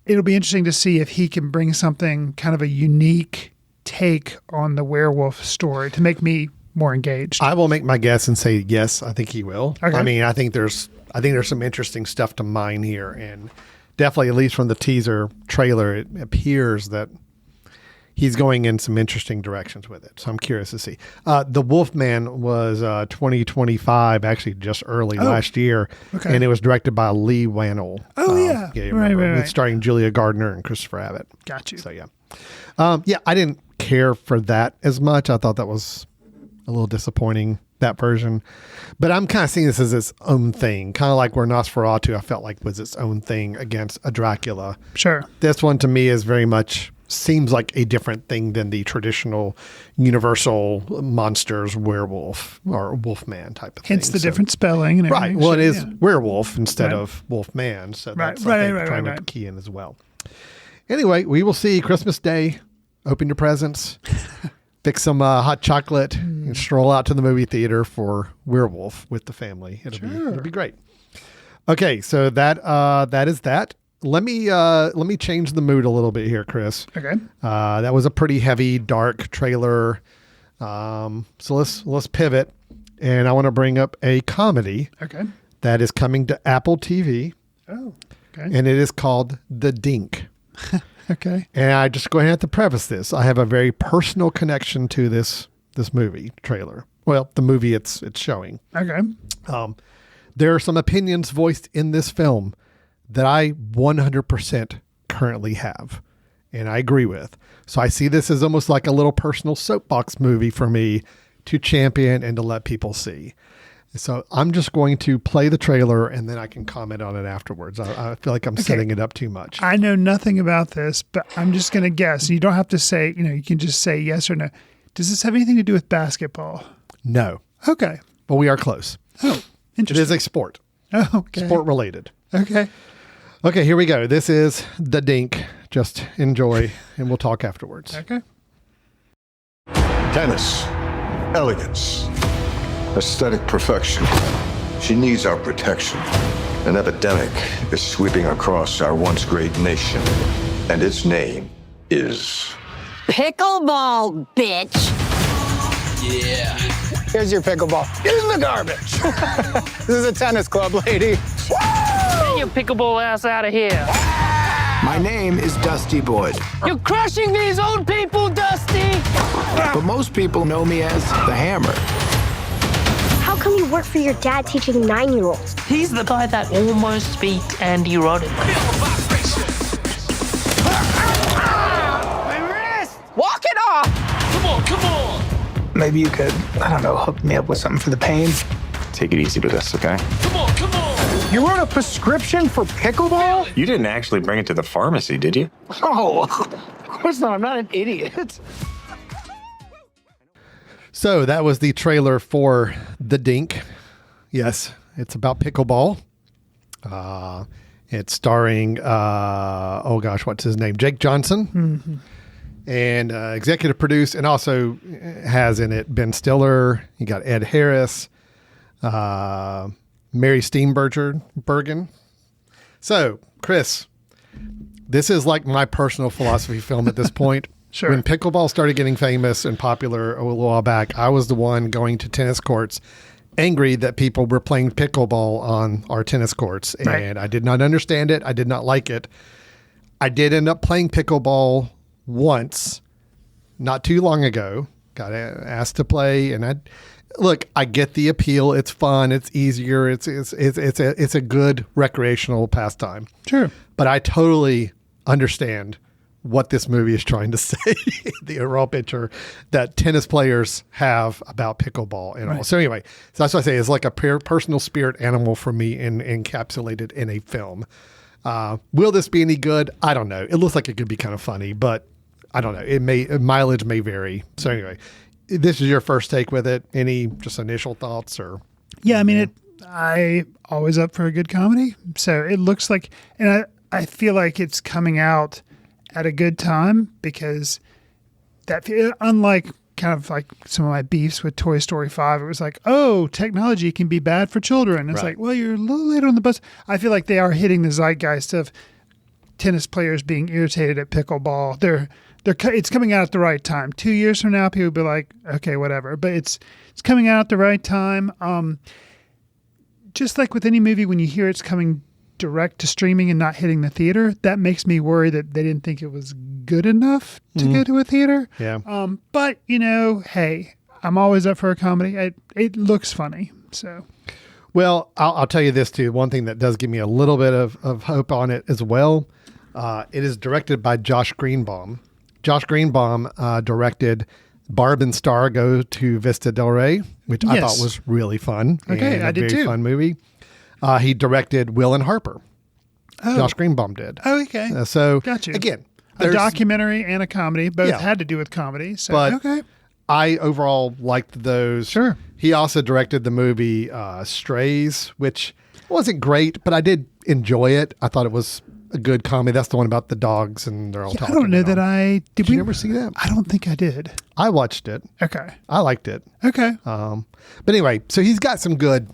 It'll be interesting to see if he can bring something kind of a unique take on the werewolf story to make me more engaged. I will make my guess and say yes, I think he will. Okay. I mean, I think there's some interesting stuff to mine here, and definitely, at least from the teaser trailer, it appears that he's going in some interesting directions with it. So I'm curious to see. The Wolfman was 2025, actually just early last year, and it was directed by Lee Wannell. Oh, yeah. Yeah, you right. It's starring Julia Gardner and Christopher Abbott. Got you. So, yeah. I didn't care for that as much. I thought that was a little disappointing, that version. But I'm kind of seeing this as its own thing, kind of like where Nosferatu I felt like was its own thing against a Dracula. Sure. This one to me is very much seems like a different thing than the traditional universal monsters werewolf or wolfman type of thing. Hence the different spelling and everything. Right. Well, So, it is yeah. werewolf instead of wolfman. So that's trying to key in as well. Anyway, we will see Christmas Day. Open your presents. Fix some hot chocolate and stroll out to the movie theater for Werewolf with the family. It'll be great. Okay, so that is that. Let me change the mood a little bit here, Chris. Okay. That was a pretty heavy, dark trailer. So let's pivot, and I want to bring up a comedy. Okay. That is coming to Apple TV. Oh. Okay. And it is called The Dink. Okay. And I just go ahead and have to preface this. I have a very personal connection to this movie trailer. Well, the movie it's showing. Okay. There are some opinions voiced in this film that I 100% currently have, and I agree with. So I see this as almost like a little personal soapbox movie for me to champion and to let people see. So I'm just going to play the trailer and then I can comment on it afterwards. I feel like I'm setting it up too much. I know nothing about this, but I'm just going to guess. You don't have to say, you can just say yes or no. Does this have anything to do with basketball? No. Okay. But we are close. Oh, interesting. It is a sport. Oh, okay. Sport related. Okay. Okay, here we go. This is The Dink. Just enjoy and we'll talk afterwards. Okay. Tennis. Elegance. Aesthetic perfection. She needs our protection. An epidemic is sweeping across our once great nation, and its name is... Pickleball, bitch. Yeah. Here's your pickleball. In the garbage. This is a tennis club, lady. Get your pickleball ass out of here. My name is Dusty Boyd. You're crushing these old people, Dusty. But most people know me as the Hammer. How come you work for your dad teaching 9-year-olds? He's the guy that almost beat Andy Roddick. My wrist! Walk it off! Come on! Maybe you could, hook me up with something for the pain. Take it easy with us, okay? Come on! You wrote a prescription for pickleball? You didn't actually bring it to the pharmacy, did you? Oh, of course not. I'm not an idiot. So that was the trailer for The Dink. Yes, it's about pickleball. It's starring, what's his name? Jake Johnson. Mm-hmm. And executive produced, and also has in it Ben Stiller. You got Ed Harris, Mary Steenburgen. So, Chris, this is like my personal philosophy film at this point. Sure. When pickleball started getting famous and popular a little while back, I was the one going to tennis courts angry that people were playing pickleball on our tennis courts. Right. And I did not understand it. I did not like it. I did end up playing pickleball once, not too long ago. Got asked to play, and I get the appeal. It's fun. It's easier. It's a good recreational pastime. Sure. But I totally understand what this movie is trying to say, the overall picture that tennis players have about pickleball and all. So anyway, so that's what I say. It's like a personal spirit animal for me and encapsulated in a film. Will this be any good? I don't know. It looks like it could be kind of funny, but I don't know. Mileage may vary. So anyway, this is your first take with it. Any just initial thoughts or? Yeah, I mean, I always up for a good comedy. So it looks like, and I feel like it's coming out at a good time because that, unlike kind of like some of my beefs with Toy Story 5, it was like, oh, technology can be bad for children. It's like, well, you're a little late on the bus. I feel like they are hitting the zeitgeist of tennis players being irritated at pickleball. It's coming out at the right time. 2 years from now, people will be like, okay, whatever. But it's coming out at the right time. Just like with any movie, when you hear it's coming direct to streaming and not hitting the theater, that makes me worry that they didn't think it was good enough to go to a theater. Yeah. But, hey, I'm always up for a comedy. It looks funny. So, well, I'll tell you this too. One thing that does give me a little bit of hope on it as well. It is directed by Josh Greenbaum. Josh Greenbaum directed Barb and Star Go to Vista Del Rey, which I thought was really fun. Okay, and I did very too. Fun movie. He directed Will and Harper. Oh. Josh Greenbaum did. Oh, okay. So Got you. Again, a documentary and a comedy both had to do with comedy. So but okay. I overall liked those. Sure. He also directed the movie Strays, which wasn't great, but I did enjoy it. I thought it was a good comedy. That's the one about the dogs and they're all talking. I don't know that I did. You ever see that? I don't think I did. I watched it. Okay. I liked it. Okay. But anyway, so he's got some good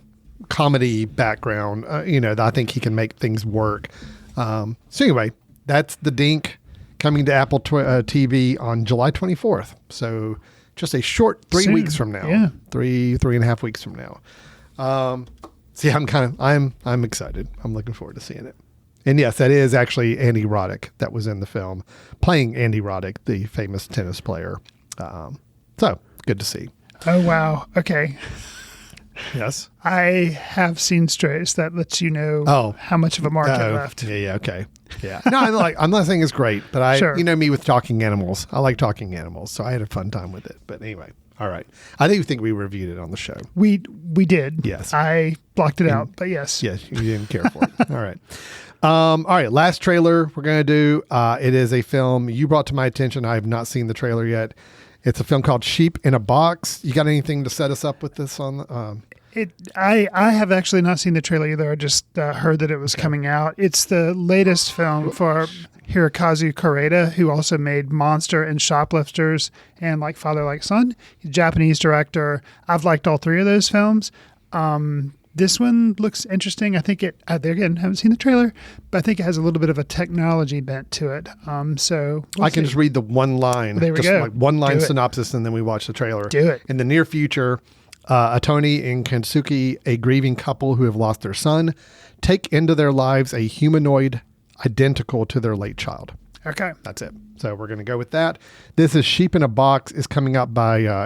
comedy background, that I think he can make things work. So anyway, that's The Dink coming to Apple TV on July 24th. So just a short 3 weeks from now. Yeah. 3.5 weeks from now. See, I'm excited. I'm looking forward to seeing it. And yes, that is actually Andy Roddick that was in the film, playing Andy Roddick, the famous tennis player. So good to see. Oh, wow. Okay. Yes. I have seen Strays. That lets you know how much of a mark it left. Yeah. Okay. Yeah. No, I'm not saying it's great, but Sure. you know me with talking animals. I like talking animals, so I had a fun time with it. But anyway, all right. I do think we reviewed it on the show. We did. Yes. I blocked it out, but yes. Yes, you didn't care for it. All right. All right. Last trailer we're going to do. It is a film you brought to my attention. I have not seen the trailer yet. It's a film called Sheep in a Box. You got anything to set us up with this on? I have actually not seen the trailer either. I just heard that it was coming out. It's the latest film for Hirokazu Koreeda, who also made Monster and Shoplifters and Like Father, Like Son. He's a Japanese director. I've liked all three of those films. This one looks interesting. I think again, haven't seen the trailer, but I think it has a little bit of a technology bent to it. So I can just read the one line. There we just go. Like one line Do it. synopsis, and then we watch the trailer. Do it. In the near future, Atoni and Kensuke, a grieving couple who have lost their son, take into their lives a humanoid identical to their late child. Okay. That's it. So we're going to go with that. This is Sheep in a Box. Is coming out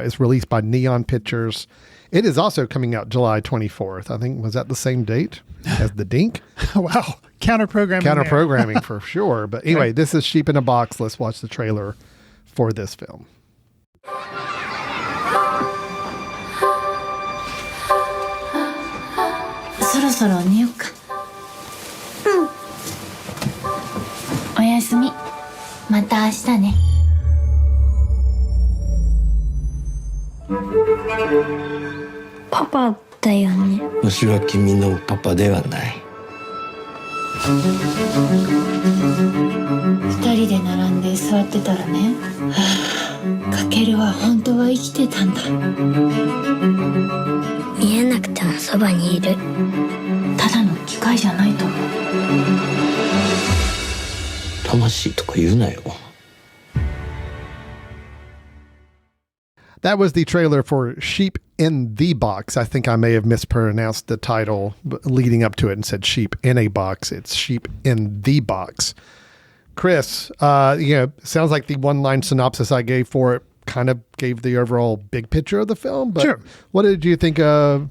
is released by Neon Pictures. It is also coming out July 24th. I think, was that the same date as The Dink? Wow. Counter-programming. Counter-programming for sure. But anyway, this is Sheep in a Box. Let's watch the trailer for this film. そろそろ寝ようか。おやすみ。また明日ね。パパだよね。私は君のパパではない。二人で並んで座ってたらね、かけるは本当は生きてたんだ。見えなくてもそばにいる。ただの機械じゃないと思う。魂とか言うなよ。 That was the trailer for Sheep in the Box. I think I may have mispronounced the title leading up to it and said Sheep in a Box. It's Sheep in the Box. Chris, sounds like the one-line synopsis I gave for it kind of gave the overall big picture of the film. But sure. What did you think of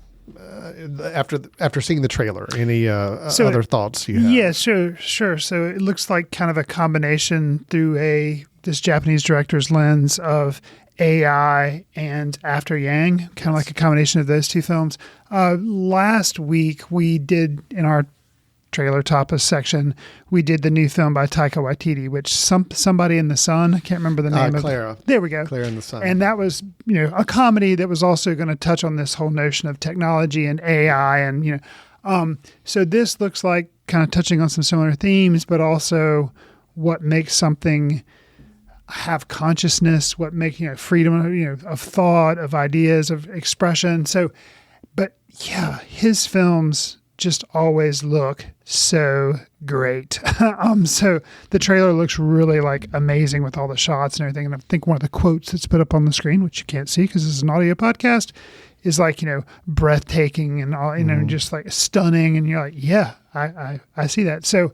after seeing the trailer? Any other thoughts you have? Yeah, sure. So it looks like kind of a combination through this Japanese director's lens of AI and After Yang, kind of like a combination of those two films. Last week we did in our trailer tapas section, we did the new film by Taika Waititi, which somebody in the sun, I can't remember the name of Clara. There we go. Clara in the Sun. And that was, a comedy that was also going to touch on this whole notion of technology and AI and, so this looks like kind of touching on some similar themes, but also what makes something have consciousness, what makes, freedom, of thought, of ideas, of expression. So, but yeah, his films just always look so great. So the trailer looks really like amazing with all the shots and everything. And I think one of the quotes that's put up on the screen, which you can't see because this is an audio podcast, is like, breathtaking and all, just like stunning. And you're like, yeah, I see that. So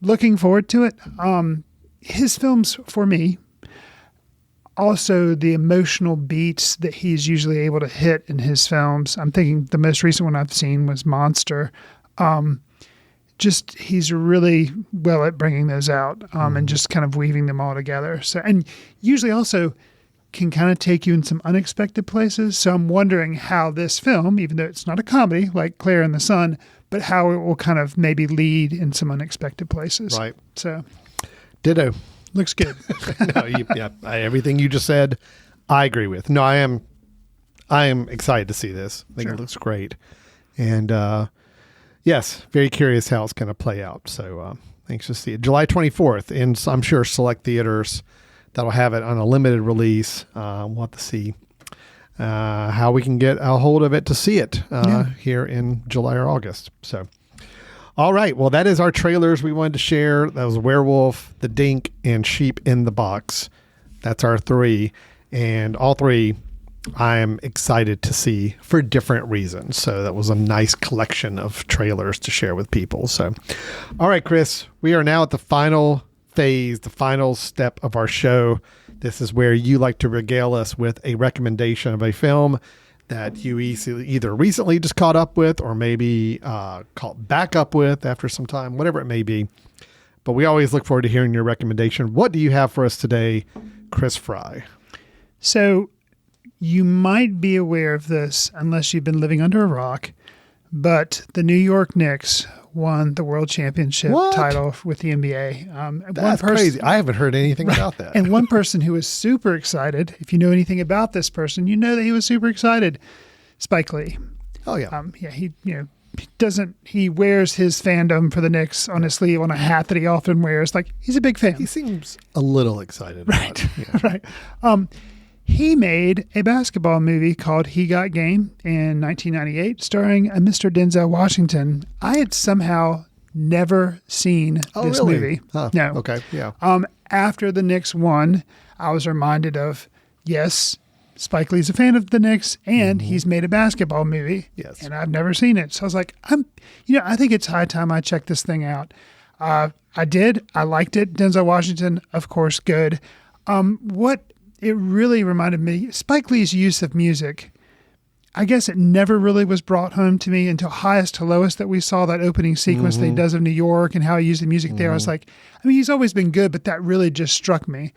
looking forward to it. His films for me, also the emotional beats that he's usually able to hit in his films. I'm thinking the most recent one I've seen was Monster. He's really well at bringing those out and just kind of weaving them all together. So, and usually also can kind of take you in some unexpected places. So I'm wondering how this film, even though it's not a comedy like Claire in the Sun, but how it will kind of maybe lead in some unexpected places. Right. So ditto. Looks good. Everything you just said, I agree with. No, I am excited to see this. I think It looks great. And yes, very curious how it's going to play out. So anxious to see it. July 24th, and I'm sure select theaters that'll have it on a limited release. We'll have to see how we can get a hold of it to see it here in July or August. So, all right. Well, that is our trailers we wanted to share. That was Werewolf, The Dink, and Sheep in the Box. That's our 3. And all 3 I am excited to see for different reasons. So that was a nice collection of trailers to share with people. So, all right, Chris, we are now at the final phase, the final step of our show. This is where you like to regale us with a recommendation of a film that you either recently just caught up with or maybe caught back up with after some time, whatever it may be. But we always look forward to hearing your recommendation. What do you have for us today, Chris Fry? So you might be aware of this unless you've been living under a rock, but the New York Knicks won the world championship title with the NBA. That's crazy. I haven't heard anything about that. And one person who was super excited, if you know anything about this person, you know that he was super excited, Spike Lee. Oh, yeah. He wears his fandom for the Knicks on his sleeve on a hat that he often wears. Like, he's a big fan. He seems a little excited about it. Yeah. Right. He made a basketball movie called He Got Game in 1998, starring a Mr. Denzel Washington. I had somehow never seen this movie. Huh. No. Okay. Yeah. After the Knicks won, I was reminded of, yes, Spike Lee's a fan of the Knicks, and he's made a basketball movie. Yes. And I've never seen it. So I was like, I think it's high time I check this thing out. I did. I liked it. Denzel Washington, of course, good. What it really reminded me, Spike Lee's use of music, I guess it never really was brought home to me until Highest to Lowest that we saw that opening sequence that he does of New York and how he used the music there. I was like, he's always been good, but that really just struck me.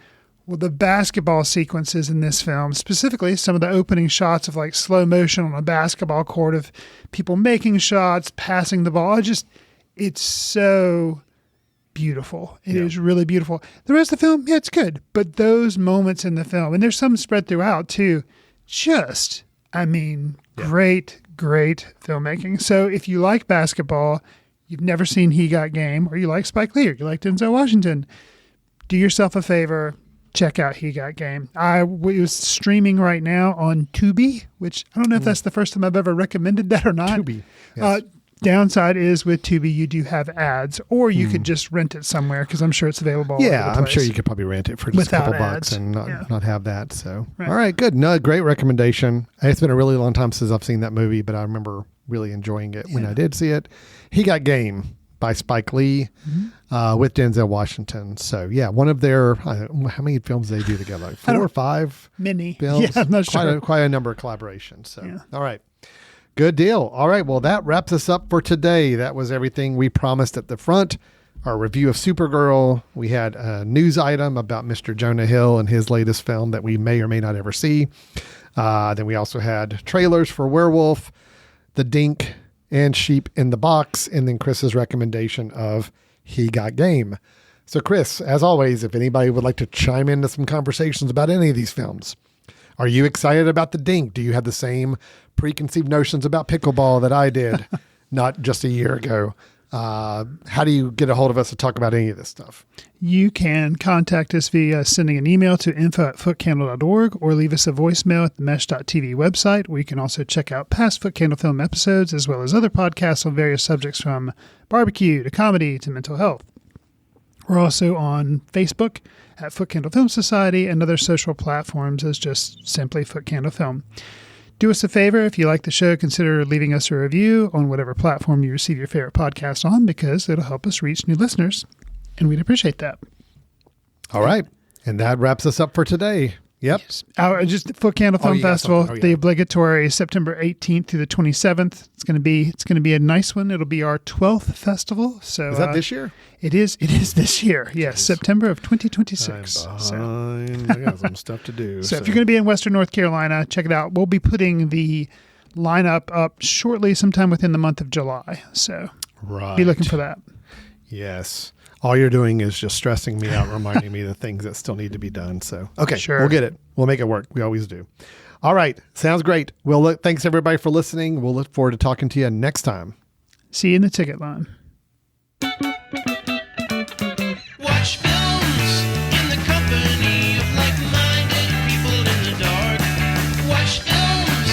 Well, the basketball sequences in this film, specifically some of the opening shots of like slow motion on a basketball court of people making shots, passing the ball, it's so beautiful. It is really beautiful. The rest of the film, it's good. But those moments in the film, and there's some spread throughout too, great filmmaking. So if you like basketball, you've never seen He Got Game, or you like Spike Lee, or you like Denzel Washington, do yourself a favor, check out He Got Game. It was streaming right now on Tubi, which I don't know if that's the first time I've ever recommended that or not. Tubi, yes. Downside is with Tubi, you do have ads, or you could just rent it somewhere because I'm sure it's available. Yeah, I'm sure you could probably rent it for just without a couple ads. bucks and not have that. So, All right, good. No, great recommendation. It's been a really long time since I've seen that movie, but I remember really enjoying it when I did see it. He Got Game by Spike Lee with Denzel Washington. So, yeah, one of their, how many films do they do together? Like 4 or 5? Many. Films? Yeah, I'm not sure. Quite a number of collaborations. So, all right. Good deal. All right. Well, that wraps us up for today. That was everything we promised at the front. Our review of Supergirl. We had a news item about Mr. Jonah Hill and his latest film that we may or may not ever see. Then we also had trailers for Werewolf, The Dink, and Sheep in the Box, and then Chris's recommendation of He Got Game. So Chris, as always, if anybody would like to chime into some conversations about any of these films, are you excited about The Dink? Do you have the same preconceived notions about pickleball that I did not just a year ago? How do you get a hold of us to talk about any of this stuff? You can contact us via sending an email to info@footcandle.org or leave us a voicemail at the mesh.tv website, where you can also check out past Foot Candle Film episodes, as well as other podcasts on various subjects from barbecue to comedy to mental health. We're also on Facebook at Foot Candle Film Society and other social platforms as just simply Foot Candle Film. Do us a favor, if you like the show, consider leaving us a review on whatever platform you receive your favorite podcast on, because it'll help us reach new listeners, and we'd appreciate that. All right. And that wraps us up for today. Yep. Yes. Just Foot Candle Film Festival, the obligatory September 18th through the 27th. It's going to be a nice one. It'll be our 12th festival. So is that this year? It is this year. Yes, September of 2026. I got some stuff to do. So if you're going to be in Western North Carolina, check it out. We'll be putting the lineup up shortly, sometime within the month of July. So be looking for that. Yes. All you're doing is just stressing me out, reminding me of the things that still need to be done. So, okay, sure. We'll get it. We'll make it work. We always do. All right. Sounds great. Well, thanks everybody for listening. We'll look forward to talking to you next time. See you in the ticket line. Watch films in the company of like-minded people in the dark. Watch films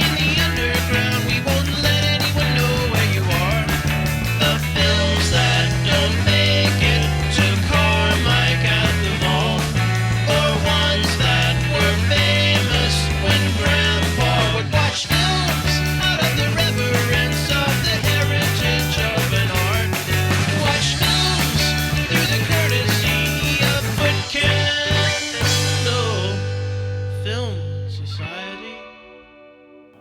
in the underground. We won't let anyone know where you are. The films that don't make it to Carmike at the mall, or ones that were famous when Grandpa would watch films out of the reverence of the heritage of an art. Watch films through the courtesy of Foot Candle Film Society.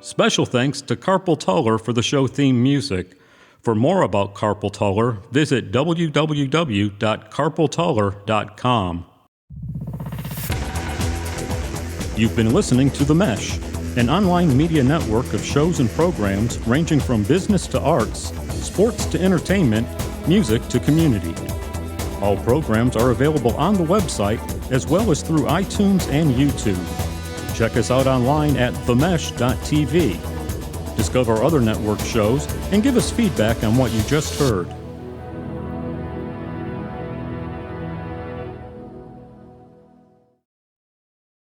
Special thanks to Carpal Tuller for the show theme music. For more about Carpal Tuller, visit www.carpaltuller.com. You've been listening to The Mesh, an online media network of shows and programs ranging from business to arts, sports to entertainment, music to community. All programs are available on the website as well as through iTunes and YouTube. Check us out online at themesh.tv. Discover other network shows and give us feedback on what you just heard.